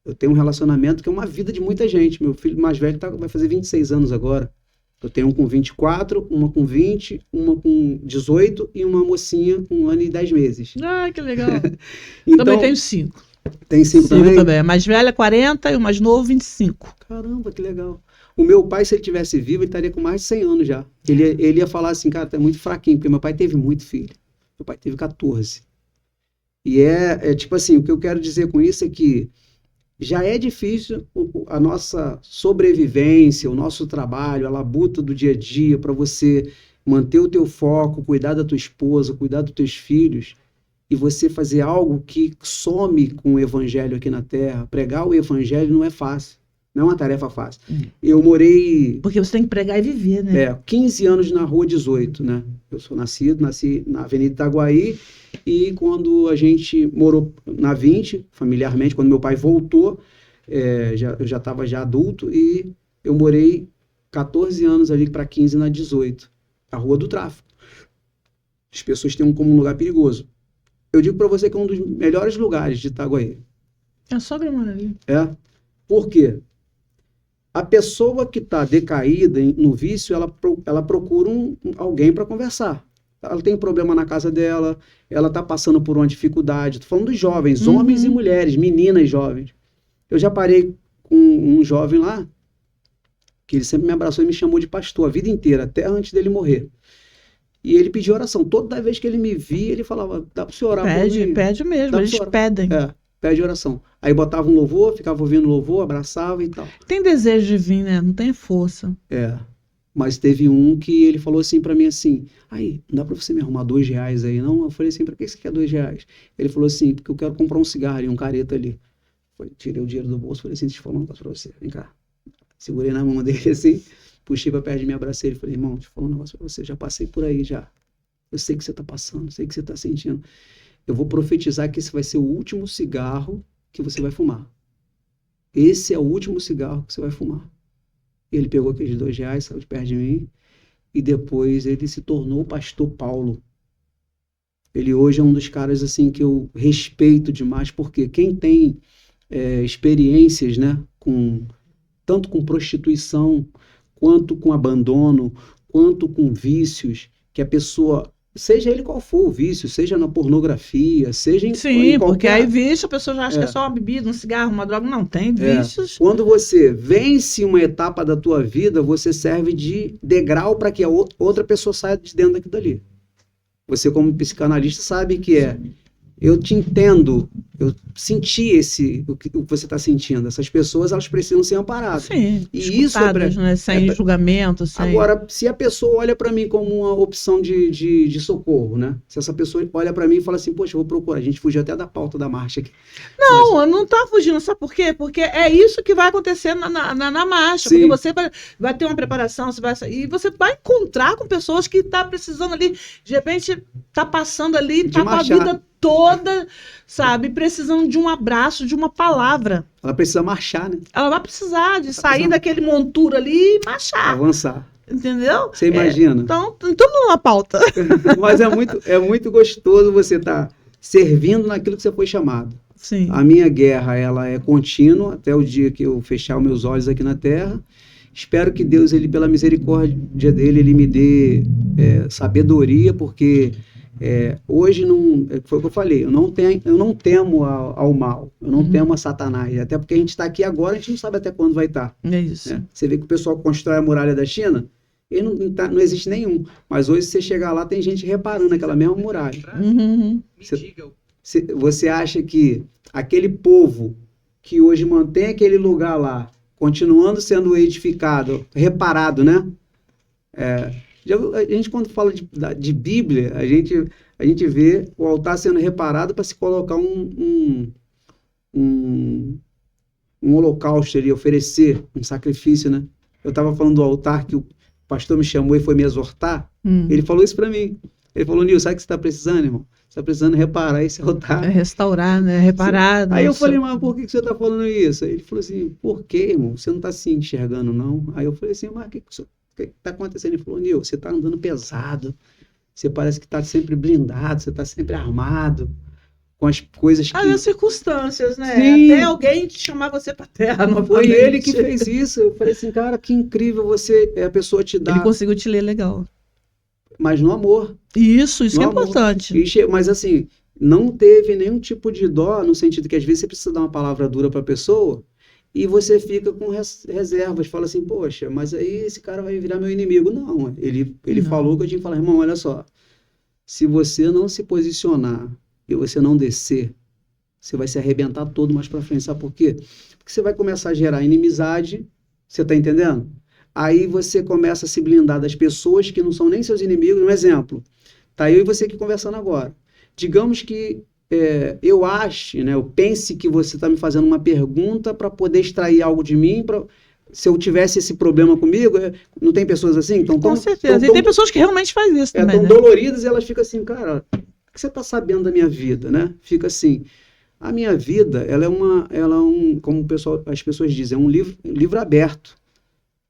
Eu tenho um relacionamento que é uma vida de muita gente. Meu filho mais velho vai fazer 26 anos agora. Eu tenho um com 24, uma com 20, uma com 18 e uma mocinha com 1 ano e 10 meses. Que legal. Então, também tenho 5. Tem 5 também? A mais velha, 40 e o mais novo, 25. Caramba, que legal. O meu pai, se ele tivesse vivo, ele estaria com mais de 100 anos já. Ele ia falar assim, cara, tá muito fraquinho, porque meu pai teve muito filho. Meu pai teve 14. E tipo assim, o que eu quero dizer com isso é que já é difícil a nossa sobrevivência, o nosso trabalho, a labuta do dia a dia, para você manter o teu foco, cuidar da tua esposa, cuidar dos teus filhos, e você fazer algo que some com o evangelho aqui na Terra. Pregar o evangelho não é fácil, não é uma tarefa fácil. Eu morei... Porque você tem que pregar e viver, né? 15 anos na Rua 18, né? Eu sou nasci na Avenida Itaguaí, e quando a gente morou na 20, familiarmente, quando meu pai voltou, eu já estava já adulto, e eu morei 14 anos ali para 15 na 18, a Rua do Tráfico. As pessoas têm como um lugar perigoso. Eu digo para você que é um dos melhores lugares de Itaguaí. É só gramado ali. Por quê? A pessoa que está decaída no vício, ela procura alguém para conversar. Ela tem problema na casa dela, ela está passando por uma dificuldade. Estou falando dos jovens, homens e mulheres, meninas jovens. Eu já parei com um jovem lá, que ele sempre me abraçou e me chamou de pastor a vida inteira, até antes dele morrer. E ele pediu oração. Toda vez que ele me via, ele falava, dá para você orar por mim? Pede mesmo, eles pedem. Pede oração. Aí botava um louvor, ficava ouvindo louvor, abraçava e tal. Tem desejo de vir, né? Não tem força. Mas teve um que ele falou assim pra mim assim, aí, não dá pra você me arrumar R$2 aí, não? Eu falei assim, pra que você quer R$2? Ele falou assim, porque eu quero comprar um cigarro e um careta ali. Tirei o dinheiro do bolso, falei assim, deixa eu falar um negócio pra você, vem cá. Segurei na mão dele assim, puxei pra perto de mim, abracei ele, falei, irmão, deixa eu falar um negócio pra você, já passei por aí já. Eu sei que você tá passando, sei que você tá sentindo. Eu vou profetizar que esse vai ser o último cigarro que você vai fumar. Esse é o último cigarro que você vai fumar. Ele pegou aqueles R$2, saiu de perto de mim, e depois ele se tornou o pastor Paulo. Ele hoje é um dos caras assim que eu respeito demais, porque quem tem experiências, né, tanto com prostituição, quanto com abandono, quanto com vícios, que a pessoa, seja ele qual for o vício, seja na pornografia, seja em Sim, qualquer... porque aí vício, a pessoa já acha que é só uma bebida, um cigarro, uma droga. Não, tem vícios. Quando você vence uma etapa da tua vida, você serve de degrau para que a outra pessoa saia de dentro daquilo dali. Você, como psicanalista, sabe que eu te entendo, eu senti o que você está sentindo. Essas pessoas, elas precisam ser amparadas. Sim, e isso né? Sem julgamento. Sem... Agora, se a pessoa olha para mim como uma opção de socorro, né? Se essa pessoa olha para mim e fala assim, poxa, eu vou procurar. A gente fugiu até da pauta da marcha aqui. Não, eu não tá fugindo. Sabe por quê? Porque é isso que vai acontecer na marcha. Sim. Porque você vai ter uma preparação, e você vai encontrar com pessoas que estão precisando ali, de repente, tá passando ali, tá com a vida toda, sabe, precisando de um abraço, de uma palavra. Ela precisa marchar, né? Ela vai precisar de sair daquele montura ali e marchar. Avançar. Entendeu? Você imagina. Então não pauta. Mas é muito gostoso você estar servindo naquilo que você foi chamado. Sim. A minha guerra, ela é contínua até o dia que eu fechar os meus olhos aqui na terra. Espero que Deus, ele, pela misericórdia dele, ele me dê sabedoria, porque hoje não, foi o que eu falei, eu não temo ao mal, eu não temo a Satanás, até porque a gente está aqui agora, a gente não sabe até quando vai estar. É isso. Né? Você vê que o pessoal constrói a muralha da China, e não existe nenhum, mas hoje se você chegar lá, tem gente reparando aquela mesma muralha. Você acha que aquele povo que hoje mantém aquele lugar lá, continuando sendo edificado, reparado, né? A gente, quando fala de Bíblia, a gente vê o altar sendo reparado para se colocar um holocausto ali, oferecer um sacrifício, né? Eu estava falando do altar que o pastor me chamou e foi me exortar. Ele falou isso para mim. Ele falou, Nil, sabe o que você está precisando, irmão? Você está precisando reparar esse altar. Restaurar, né? Reparar. Aí eu falei, mas por que você está falando isso? Aí ele falou assim, por quê, irmão? Você não está se enxergando, não? Aí eu falei assim, mas o que está acontecendo? Ele falou, Nil, você está andando pesado. Você parece que está sempre blindado, você está sempre armado. Com as coisas que... As circunstâncias, né? Sim. Até alguém te chamar você para terra novamente. Foi ele que fez isso. Eu falei assim, cara, que incrível a pessoa te dá... Ele conseguiu te ler legal. Mas no amor. Isso que é importante. Mas assim, não teve nenhum tipo de dó, no sentido que às vezes você precisa dar uma palavra dura para a pessoa e você fica com reservas, fala assim, poxa, mas aí esse cara vai virar meu inimigo. Não, ele falou que eu tinha que falar, irmão, olha só, se você não se posicionar e você não descer, você vai se arrebentar todo mais para frente. Sabe por quê? que você vai começar a gerar inimizade, você está entendendo? Aí você começa a se blindar das pessoas que não são nem seus inimigos. Um exemplo, tá eu e você aqui conversando agora. Digamos que eu ache, né, eu pense que você está me fazendo uma pergunta para poder extrair algo de mim, se eu tivesse esse problema comigo, não tem pessoas assim? Então, com certeza. E tem pessoas que realmente fazem isso também, tão doloridas, e elas ficam assim, cara, o que você está sabendo da minha vida, né? Fica assim, a minha vida, ela é um, como as pessoas dizem, é um livro aberto.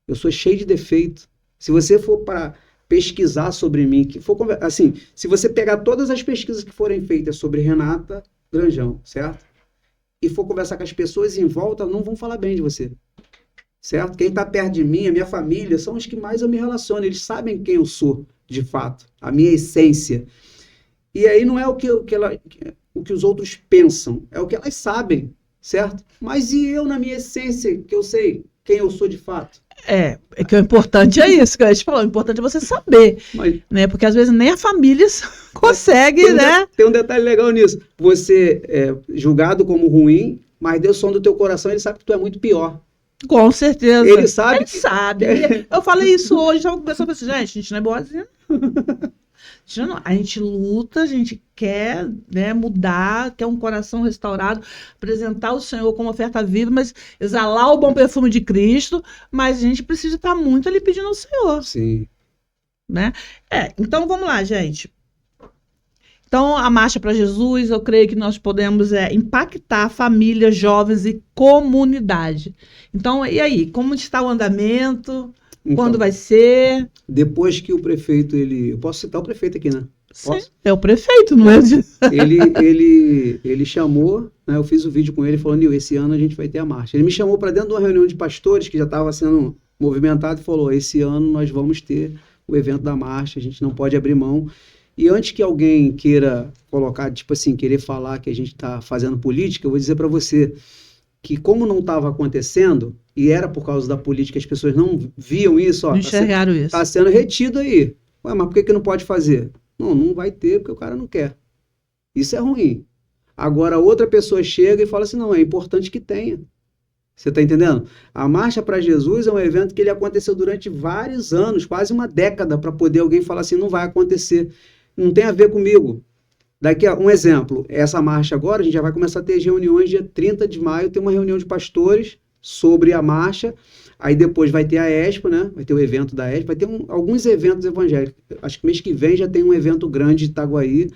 Eu sou cheio de defeito. Se você for para pesquisar sobre mim, assim, se você pegar todas as pesquisas que forem feitas sobre Renata Granjão, certo? E for conversar com as pessoas em volta, não vão falar bem de você. Certo? Quem está perto de mim, a minha família, são os que mais eu me relaciono. Eles sabem quem eu sou, de fato, a minha essência. E aí não é o que os outros pensam, é o que elas sabem, certo? Mas e eu, na minha essência, que eu sei quem eu sou de fato? É que o importante é isso que a gente falou, o importante é você saber, né? Porque às vezes nem a família consegue, né? Tem um detalhe legal nisso. Você é julgado como ruim, mas Deus sonda do teu coração, ele sabe que tu é muito pior. Com certeza. Ele sabe. Ele sabe. Eu falei isso hoje, estava conversando assim, gente, a gente não é boazinha. A gente luta, a gente quer, né, mudar, quer um coração restaurado, apresentar o Senhor como oferta viva, mas exalar o bom perfume de Cristo, mas a gente precisa estar muito ali pedindo ao Senhor. Sim. Né? Então vamos lá, gente. Então, a Marcha para Jesus, eu creio que nós podemos impactar famílias, jovens e comunidade. Então, e aí? Como está o andamento? Então, quando vai ser? Depois que o prefeito, eu posso citar o prefeito aqui, né? Sim, é o prefeito, não é? Ele chamou, né, eu fiz o vídeo com ele falando, esse ano a gente vai ter a marcha. Ele me chamou para dentro de uma reunião de pastores que já estava sendo movimentado e falou, esse ano nós vamos ter o evento da marcha, a gente não pode abrir mão. E antes que alguém queira colocar, tipo assim, querer falar que a gente está fazendo política, eu vou dizer para você que como não estava acontecendo, e era por causa da política, as pessoas não viam isso, não enxergaram isso. Está sendo retido aí. Ué, mas por que não pode fazer? Não vai ter, porque o cara não quer. Isso é ruim. Agora, outra pessoa chega e fala assim, não, é importante que tenha. Você está entendendo? A Marcha para Jesus é um evento que ele aconteceu durante vários anos, quase uma década, para poder alguém falar assim, não vai acontecer. Não tem a ver comigo. Daqui a um exemplo, essa marcha agora, a gente já vai começar a ter reuniões dia 30 de maio, tem uma reunião de pastores sobre a marcha, aí depois vai ter a Expo, né? Vai ter o evento da Expo, vai ter alguns eventos evangélicos. Acho que mês que vem já tem um evento grande de Itaguaí.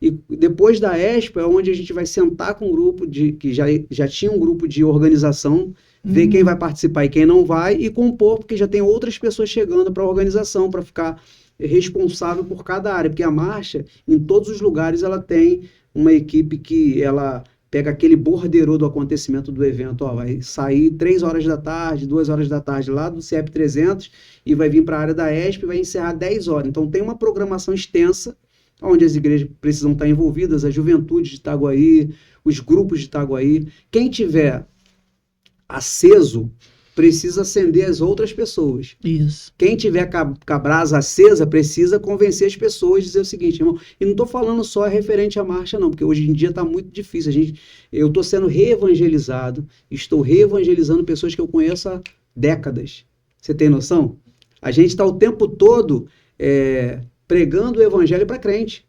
E depois da Expo é onde a gente vai sentar com um grupo que já tinha um grupo de organização, ver quem vai participar e quem não vai, e compor, porque já tem outras pessoas chegando para a organização, para ficar responsável por cada área, porque a marcha, em todos os lugares, ela tem uma equipe que ela pega aquele borderô do acontecimento do evento, vai sair 3 horas da tarde, 2 horas da tarde lá do CEP 300 e vai vir para a área da ESP e vai encerrar 10 horas. Então tem uma programação extensa, onde as igrejas precisam estar envolvidas, a juventude de Itaguaí, os grupos de Itaguaí. Quem tiver aceso precisa acender as outras pessoas. Isso. Quem tiver com a brasa acesa precisa convencer as pessoas, dizer o seguinte, irmão, e não estou falando só referente à marcha não, porque hoje em dia está muito difícil, eu estou sendo reevangelizado, estou reevangelizando pessoas que eu conheço há décadas. Você tem noção? A gente está o tempo todo pregando o evangelho para crente.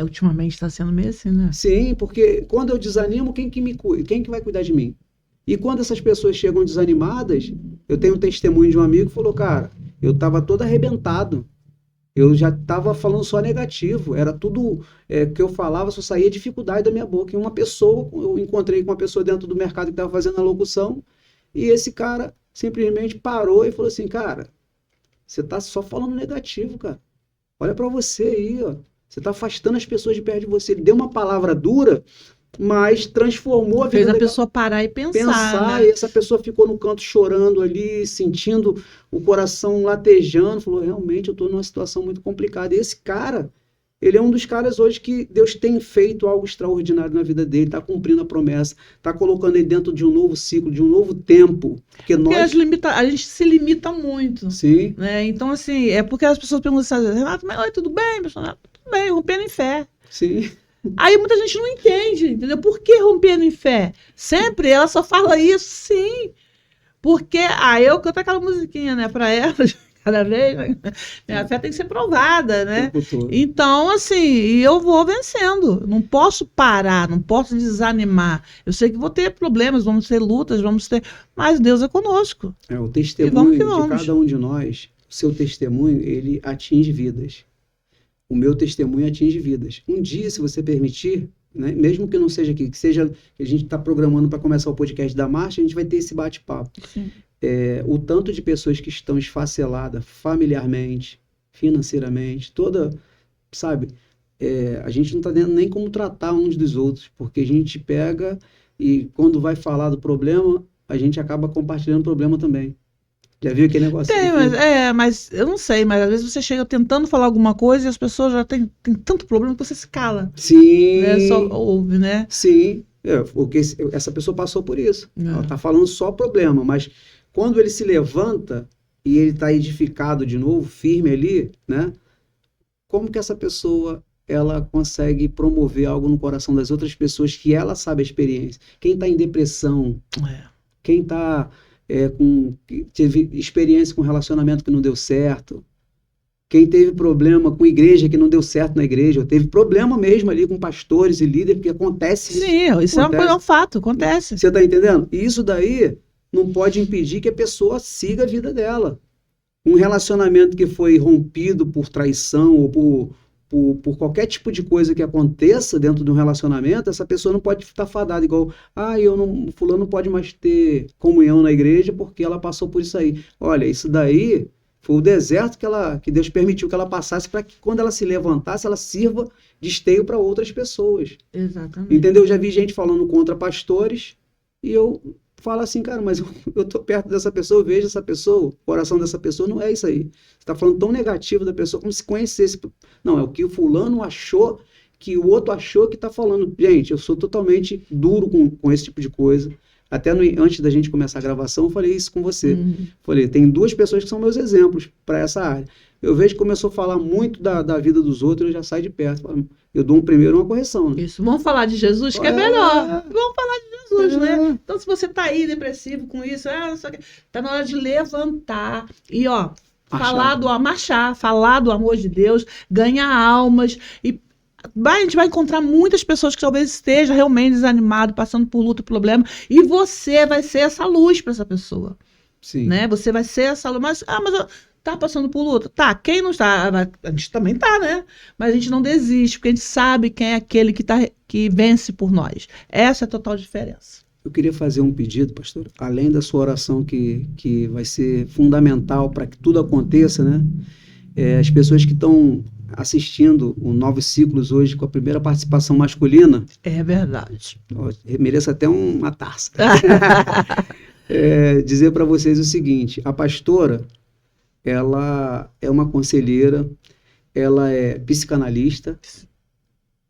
Ultimamente está sendo meio assim, né? Sim, porque quando eu desanimo, quem que vai cuidar de mim? E quando essas pessoas chegam desanimadas, eu tenho um testemunho de um amigo que falou, cara, eu estava todo arrebentado, eu já estava falando só negativo, era tudo que eu falava, só saía dificuldade da minha boca. E eu encontrei com uma pessoa dentro do mercado que estava fazendo a locução, e esse cara simplesmente parou e falou assim, cara, você está só falando negativo, cara. Olha para você aí, ó. Você está afastando as pessoas de perto de você. Ele deu uma palavra dura, mas transformou a vida. Fez a pessoa parar e pensar, né? E essa pessoa ficou no canto chorando ali, sentindo o coração latejando, falou, realmente eu estou numa situação muito complicada. E esse cara, ele é um dos caras hoje que Deus tem feito algo extraordinário na vida dele, está cumprindo a promessa, está colocando ele dentro de um novo ciclo, de um novo tempo. Porque a gente se limita muito. Sim. Né? Então, assim, porque as pessoas perguntam assim, Renato, mas oi, tudo bem? Tudo bem, rompendo em fé. Sim. Aí muita gente não entende, entendeu? Por que rompendo em fé? Sempre ela só fala isso, sim. Porque eu canto aquela musiquinha, né, para ela, cada vez, né? Minha fé tem que ser provada, né? Então, assim, eu vou vencendo. Não posso parar, não posso desanimar. Eu sei que vou ter problemas, vamos ter lutas, mas Deus é conosco. O testemunho de cada um de nós, o seu testemunho, ele atinge vidas. O meu testemunho atinge vidas. Um dia, se você permitir, né, mesmo que não seja aqui, que a gente está programando para começar o podcast da Marcha, a gente vai ter esse bate-papo. O tanto de pessoas que estão esfaceladas familiarmente, financeiramente, sabe? A gente não está tendo nem como tratar uns dos outros, porque a gente pega e quando vai falar do problema, a gente acaba compartilhando o problema também. Já viu aquele negócio? Mas eu não sei, mas às vezes você chega tentando falar alguma coisa e as pessoas já têm tanto problema que você se cala. Sim. Né? Só ouve, né? Sim. Porque essa pessoa passou por isso. Ela está falando só problema, mas quando ele se levanta e ele está edificado de novo, firme ali, né? Como que essa pessoa ela consegue promover algo no coração das outras pessoas que ela sabe a experiência? Quem está em depressão, quem está teve experiência com relacionamento que não deu certo, quem teve problema com igreja que não deu certo na igreja, ou teve problema mesmo ali com pastores e líderes, porque acontece. Sim, isso é um fato, acontece. Você está entendendo? E isso daí não pode impedir que a pessoa siga a vida dela. Um relacionamento que foi rompido por traição ou por qualquer tipo de coisa que aconteça dentro de um relacionamento, essa pessoa não pode estar fadada igual, fulano não pode mais ter comunhão na igreja porque ela passou por isso aí. Olha, isso daí foi o deserto que Deus permitiu que ela passasse para que quando ela se levantasse, ela sirva de esteio para outras pessoas. Exatamente. Entendeu? Eu já vi gente falando contra pastores e eu falo assim, cara, mas eu tô perto dessa pessoa, eu vejo essa pessoa, o coração dessa pessoa não é isso aí. Você tá falando tão negativo da pessoa como se conhecesse. Não, é o que o fulano achou, que o outro achou que tá falando. Gente, eu sou totalmente duro com esse tipo de coisa. Até antes da gente começar a gravação, eu falei isso com você. Falei, tem 2 pessoas que são meus exemplos para essa área. Eu vejo que começou a falar muito da vida dos outros, eu já saio de perto. Eu dou primeiro uma correção. Né? Isso, vamos falar de Jesus, que é melhor. Vamos falar de Jesus, né? Então, se você tá aí depressivo com isso, tá na hora de levantar e, marchar, falar do amor de Deus, ganhar almas e a gente vai encontrar muitas pessoas que talvez esteja realmente desanimado, passando por luta, problema, e você vai ser essa luz para essa pessoa. Sim. Né? Você vai ser essa luz. Mas tá passando por luta? Tá. Quem não está? A gente também tá, né? Mas a gente não desiste, porque a gente sabe quem é aquele que vence por nós. Essa é a total diferença. Eu queria fazer um pedido, pastor, além da sua oração que vai ser fundamental para que tudo aconteça, né? As pessoas que estão assistindo o Novos Ciclos hoje com a primeira participação masculina. É verdade. Mereço até uma taça. Dizer para vocês o seguinte, a pastora, ela é uma conselheira, ela é psicanalista,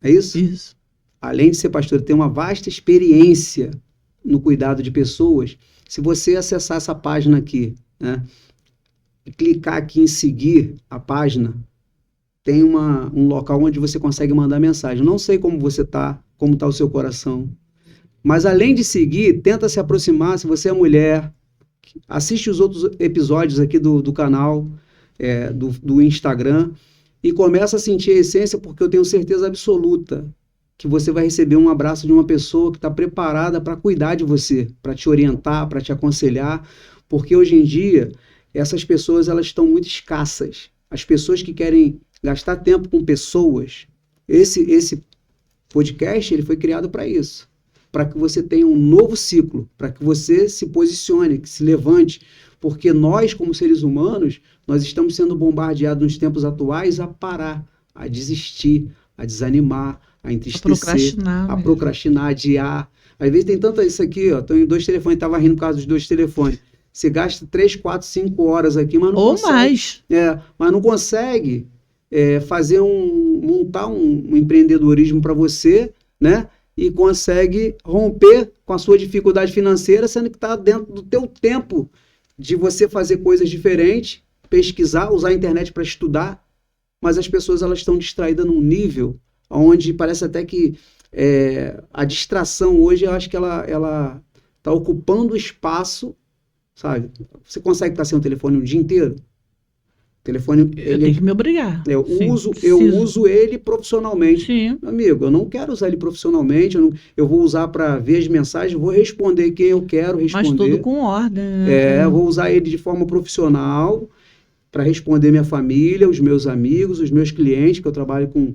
é isso? Isso. Além de ser pastora, tem uma vasta experiência no cuidado de pessoas. Se você acessar essa página aqui, né, e clicar aqui em seguir a página, tem um local onde você consegue mandar mensagem. Não sei como você está, como está o seu coração, mas além de seguir, tenta se aproximar, se você é mulher, assiste os outros episódios aqui do canal, do Instagram, e começa a sentir a essência, porque eu tenho certeza absoluta que você vai receber um abraço de uma pessoa que está preparada para cuidar de você, para te orientar, para te aconselhar, porque hoje em dia essas pessoas elas estão muito escassas. As pessoas que querem gastar tempo com pessoas, esse podcast ele foi criado para isso, para que você tenha um novo ciclo, para que você se posicione, que se levante, porque nós, como seres humanos, nós estamos sendo bombardeados nos tempos atuais a parar, a desistir, a desanimar, a entristecer, a procrastinar, a adiar. Às vezes tem tanto isso aqui, ó, estou em 2 telefones, estava rindo por causa dos 2 telefones. Você gasta 3, 4, 5 horas aqui, mas não consegue. Ou mais. Mas não consegue montar um empreendedorismo para você, né? E consegue romper com a sua dificuldade financeira, sendo que está dentro do teu tempo de você fazer coisas diferentes, pesquisar, usar a internet para estudar, mas as pessoas elas estão distraídas num nível onde parece até que a distração hoje, eu acho que ela está ocupando o espaço, sabe? Você consegue ficar sem o telefone o dia inteiro? O telefone, Eu tenho que me obrigar. Eu Sim, uso ele profissionalmente. Sim. Amigo, eu não quero usar ele profissionalmente, eu vou usar para ver as mensagens, vou responder quem eu quero responder. Mas tudo com ordem, né? Vou usar ele de forma profissional para responder minha família, os meus amigos, os meus clientes, que eu trabalho com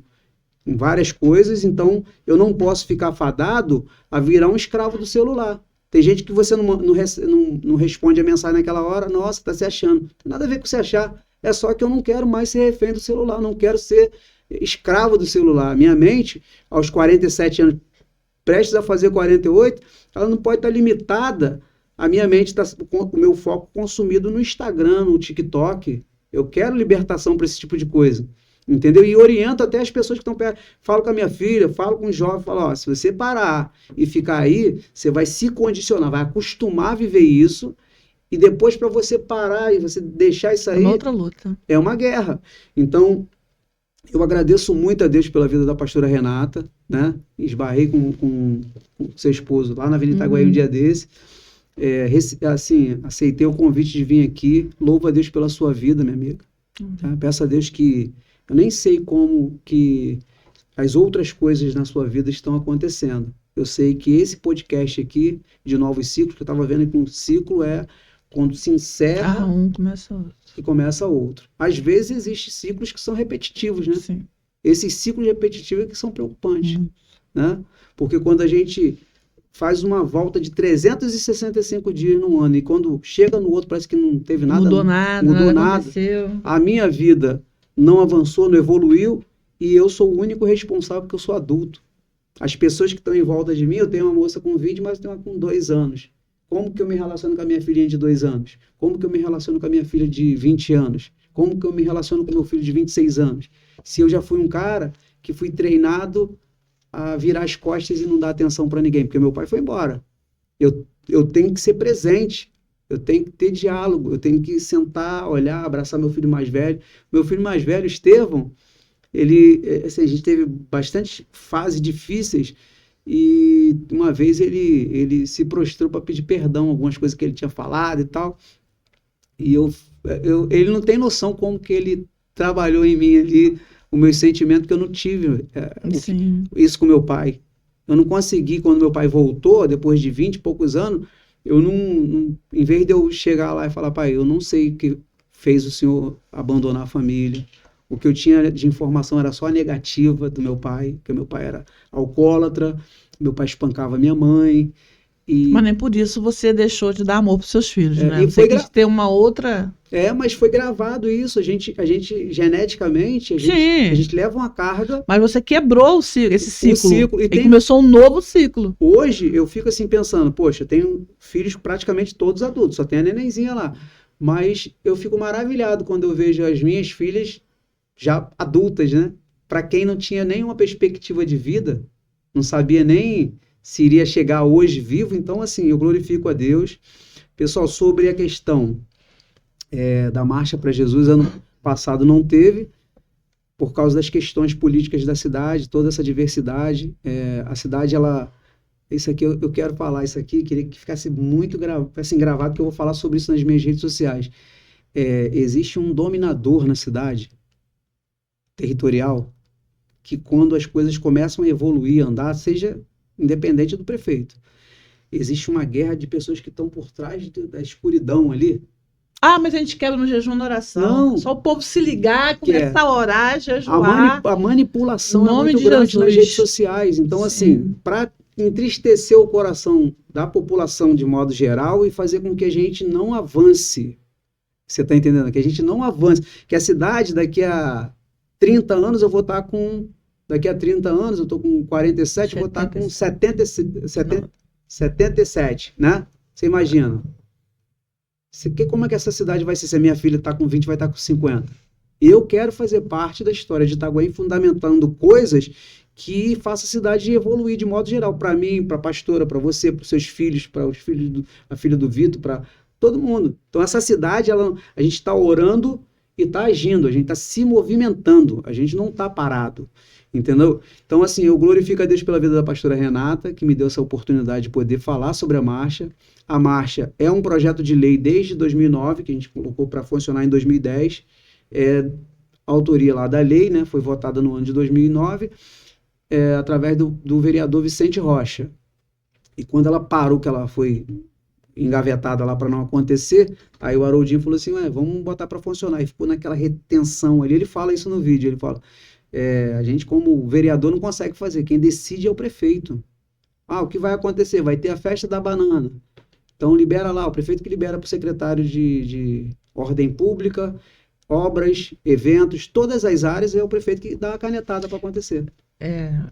várias coisas, então eu não posso ficar fadado a virar um escravo do celular. Tem gente que você não responde a mensagem naquela hora, nossa, tá se achando. Não tem nada a ver com se achar, é só que eu não quero mais ser refém do celular, não quero ser escravo do celular. Minha mente, aos 47 anos, prestes a fazer 48, ela não pode estar limitada. A minha mente está com o meu foco consumido no Instagram, no TikTok. Eu quero libertação para esse tipo de coisa. Entendeu? E oriento até as pessoas que estão perto. Falo com a minha filha, falo com o jovem, falo, ó, se você parar e ficar aí, você vai se condicionar, vai acostumar a viver isso, e depois para você parar e você deixar isso aí... É uma outra luta. É uma guerra. Então, eu agradeço muito a Deus pela vida da pastora Renata, né? Esbarrei com seu esposo lá na Avenida Itaguaí um dia desse. Assim, aceitei o convite de vir aqui. Louvo a Deus pela sua vida, minha amiga. Tá? Peço a Deus que... Eu nem sei como que as outras coisas na sua vida estão acontecendo. Eu sei que esse podcast aqui, de Novos Ciclos, que eu estava vendo que um ciclo é quando se encerra começa outro. E começa outro. Às vezes existem ciclos que são repetitivos, né? Sim. Esses ciclos repetitivos é que são preocupantes, né? Porque quando a gente faz uma volta de 365 dias num ano e quando chega no outro parece que não teve nada. Mudou nada. Aconteceu. A minha vida não avançou, não evoluiu e eu sou o único responsável porque eu sou adulto. As pessoas que estão em volta de mim, eu tenho uma moça com 20, mas eu tenho uma com 2 anos. Como que eu me relaciono com a minha filhinha de 2 anos? Como que eu me relaciono com a minha filha de 20 anos? Como que eu me relaciono com meu filho de 26 anos? Se eu já fui um cara que fui treinado a virar as costas e não dar atenção para ninguém, porque meu pai foi embora. Eu tenho que ser presente. Eu tenho que ter diálogo, eu tenho que sentar, olhar, abraçar meu filho mais velho. Meu filho mais velho, Estevão, assim, a gente teve bastante fases difíceis e uma vez ele se prostrou para pedir perdão, algumas coisas que ele tinha falado e tal. E ele não tem noção como que ele trabalhou em mim ali, o meu sentimento que eu não tive isso com meu pai. Eu não consegui, quando meu pai voltou, depois de 20 e poucos anos, eu não, em vez de eu chegar lá e falar, pai, eu não sei o que fez o senhor abandonar a família. O que eu tinha de informação era só a negativa do meu pai, que meu pai era alcoólatra, meu pai espancava minha mãe. Mas nem por isso você deixou de dar amor para os seus filhos, né? Você quis ter uma outra... mas foi gravado isso. A gente geneticamente, a gente leva uma carga... Mas você quebrou esse ciclo. O ciclo. E começou um novo ciclo. Hoje, eu fico assim pensando, poxa, eu tenho filhos praticamente todos adultos, só tem a nenenzinha lá. Mas eu fico maravilhado quando eu vejo as minhas filhas já adultas, né? Para quem não tinha nenhuma perspectiva de vida, não sabia nem... se iria chegar hoje vivo, então assim, eu glorifico a Deus. Pessoal, sobre a questão da Marcha para Jesus, ano passado não teve, por causa das questões políticas da cidade, toda essa diversidade. A cidade, isso aqui, eu quero falar isso aqui, queria que ficasse muito gravado, que eu vou falar sobre isso nas minhas redes sociais. Existe um dominador na cidade, territorial, que quando as coisas começam a evoluir, a andar, seja... independente do prefeito. Existe uma guerra de pessoas que estão por trás da escuridão ali. Mas a gente quebra no jejum da oração. Não. Só o povo se ligar, começar a orar, jejuar. A manipulação é muito grande nas redes sociais. Então, assim, para entristecer o coração da população de modo geral e fazer com que a gente não avance. Você está entendendo? Que a gente não avance. Que a cidade, daqui a 30 anos, eu vou estar com... Daqui a 30 anos, eu estou com 47, vou estar com 77, né? Você imagina. Como é que essa cidade vai ser? Se a minha filha está com 20, vai estar com 50. Eu quero fazer parte da história de Itaguaí, fundamentando coisas que façam a cidade evoluir de modo geral. Para mim, para a pastora, para você, para os seus filhos, para os filhos a filha do Vitor, para todo mundo. Então, essa cidade, a gente está orando e está agindo, a gente está se movimentando, a gente não está parado, entendeu? Então, assim, eu glorifico a Deus pela vida da pastora Renata, que me deu essa oportunidade de poder falar sobre a marcha. A marcha é um projeto de lei desde 2009, que a gente colocou para funcionar em 2010, a autoria lá da lei, né, foi votada no ano de 2009, através do vereador Vicente Rocha. E quando ela parou, que ela foi engavetada lá para não acontecer, aí o Haroldinho falou assim, vamos botar para funcionar. E ficou naquela retenção ali. Ele fala isso no vídeo, ele fala, a gente como vereador não consegue fazer, quem decide é o prefeito. O que vai acontecer? Vai ter a festa da banana. Então libera lá, o prefeito que libera para o secretário de ordem pública, obras, eventos, todas as áreas, é o prefeito que dá a canetada para acontecer.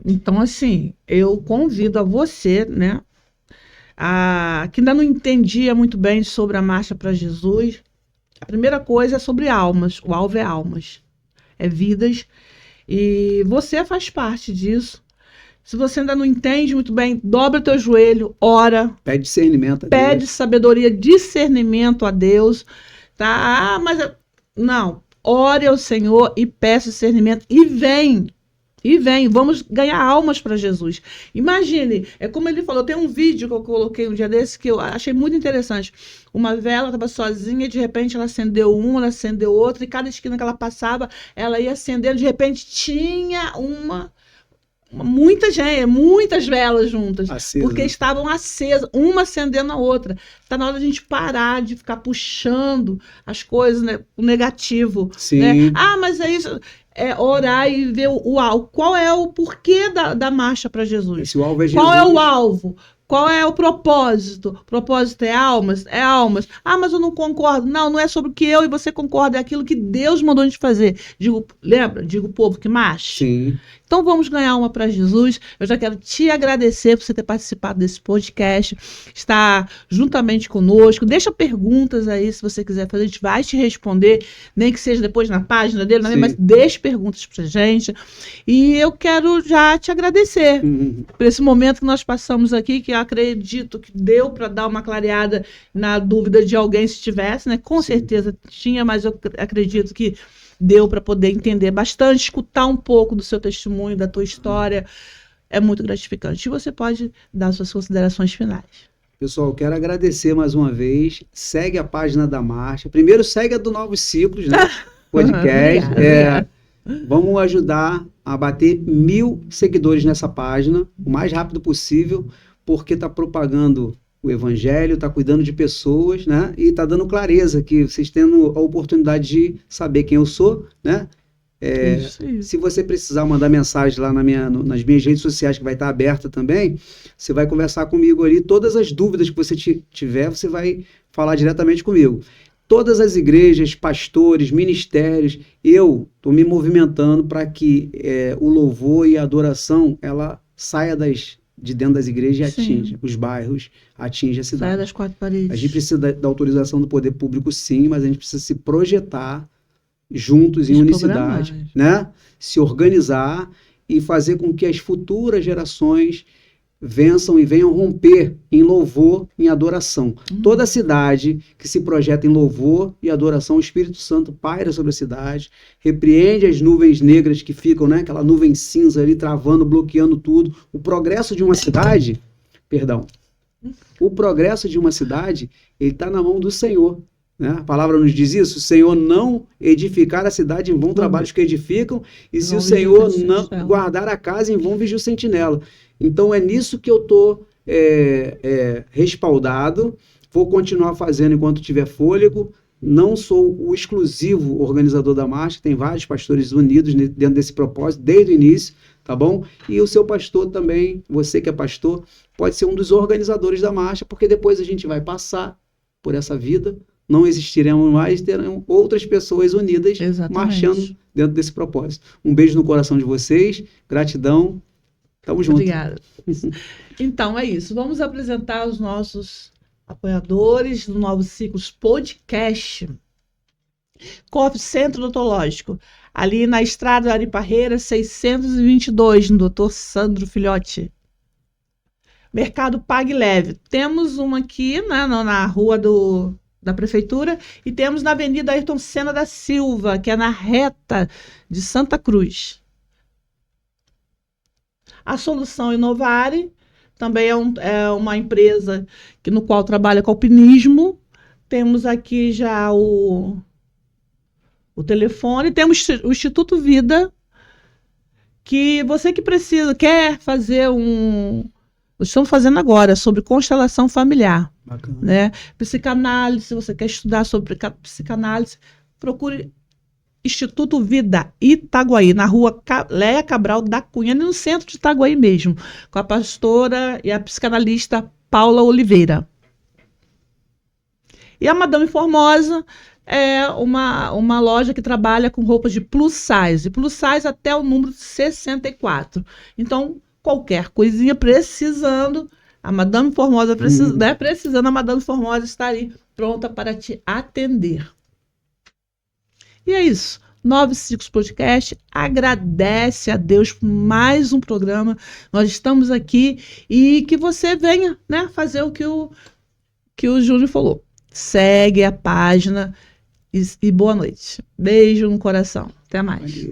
Então, assim, eu convido a você, né, que ainda não entendia muito bem sobre a Marcha para Jesus. A primeira coisa é sobre almas, o alvo é almas, é vidas, e você faz parte disso. Se você ainda não entende muito bem, dobra teu joelho, ora. Pede discernimento a Deus. Pede sabedoria, discernimento a Deus, tá? Não, ore ao Senhor e peça discernimento e vem, vamos ganhar almas para Jesus. Imagine, é como ele falou, tem um vídeo que eu coloquei um dia desse que eu achei muito interessante. Uma vela estava sozinha, de repente ela acendeu uma, ela acendeu outra, e cada esquina que ela passava, ela ia acendendo, de repente tinha muitas velas juntas, acesa, porque estavam acesas, uma acendendo a outra. Está na hora de a gente parar de ficar puxando as coisas, né, o negativo. Sim. Né? Mas é isso. Orar e ver o alvo. Qual é o porquê da marcha para Jesus? Esse alvo é Jesus. Qual é o alvo? Qual é o propósito? O propósito é almas? É almas. Mas eu não concordo. Não é sobre o que eu e você concorda, é aquilo que Deus mandou a gente fazer. Lembra? Digo o povo que marche. Sim. Então vamos ganhar uma para Jesus. Eu já quero te agradecer por você ter participado desse podcast, estar juntamente conosco. Deixa perguntas aí, se você quiser fazer, a gente vai te responder, nem que seja depois na página dele, mas deixe perguntas pra gente. E eu quero já te agradecer por esse momento que nós passamos aqui, que eu acredito que deu para dar uma clareada na dúvida de alguém se tivesse, né? Com certeza tinha, mas eu acredito que deu para poder entender bastante, escutar um pouco do seu testemunho, da tua história. É muito gratificante. E você pode dar suas considerações finais. Pessoal, quero agradecer mais uma vez. Segue a página da Marcha. Primeiro, segue a do Novos Ciclos, né? Podcast. Vamos ajudar a bater 1000 seguidores nessa página, o mais rápido possível, porque está propagando o evangelho, está cuidando de pessoas, né? E está dando clareza, que vocês tendo a oportunidade de saber quem eu sou, né? Isso. Se você precisar mandar mensagem lá nas minhas redes sociais, que vai estar aberta também, você vai conversar comigo ali. Todas as dúvidas que você tiver, você vai falar diretamente comigo. Todas as igrejas, pastores, ministérios, eu estou me movimentando para que o louvor e a adoração ela saia de dentro das igrejas e atinja os bairros, atinja a cidade. Sai das 4 paredes. A gente precisa da autorização do poder público, sim, mas a gente precisa se projetar juntos em unicidade, né? Se organizar e fazer com que as futuras gerações vençam e venham romper em louvor, em adoração. Toda cidade que se projeta em louvor e adoração, o Espírito Santo paira sobre a cidade, repreende as nuvens negras que ficam, né? Aquela nuvem cinza ali travando, bloqueando tudo. O progresso de uma cidade, ele está na mão do Senhor. Né? A palavra nos diz isso, o Senhor não edificar a cidade, em vão trabalhos que edificam, e se o Senhor não guardar a casa, em vão vigia o sentinela. Então é nisso que eu estou respaldado, vou continuar fazendo enquanto tiver fôlego. Não sou o exclusivo organizador da marcha, tem vários pastores unidos dentro desse propósito, desde o início, tá bom? E o seu pastor também, você que é pastor, pode ser um dos organizadores da marcha, porque depois a gente vai passar por essa vida, não existiremos mais, terão outras pessoas unidas marchando dentro desse propósito. Um beijo no coração de vocês, gratidão, tamo junto. Obrigada. Então é isso, vamos apresentar os nossos apoiadores do Novos Ciclos Podcast. COF Centro Odontológico, ali na Estrada Ari Parreira, 622, no Dr. Sandro Filhote. Mercado Pague Leve. Temos uma aqui, né, na rua do da Prefeitura, e temos na Avenida Ayrton Senna da Silva, que é na reta de Santa Cruz. A Solução Inovare também é uma empresa no qual trabalha com alpinismo. Temos aqui já o telefone, temos o Instituto Vida, que você que precisa, quer fazer estamos fazendo agora sobre constelação familiar. Bacana. Né? Psicanálise, se você quer estudar sobre psicanálise, procure Instituto Vida Itaguaí, na rua Léa Cabral da Cunha, no centro de Itaguaí mesmo, com a pastora e a psicanalista Paula Oliveira. E a Madame Formosa é uma loja que trabalha com roupas de plus size até o número 64. Então, qualquer coisinha precisando, a Madame Formosa precisando, a Madame Formosa está aí pronta para te atender. E é isso. 9 Ciclos Podcast agradece a Deus por mais um programa. Nós estamos aqui e que você venha, né, fazer o que o Júnior falou. Segue a página e boa noite. Beijo no coração. Até mais.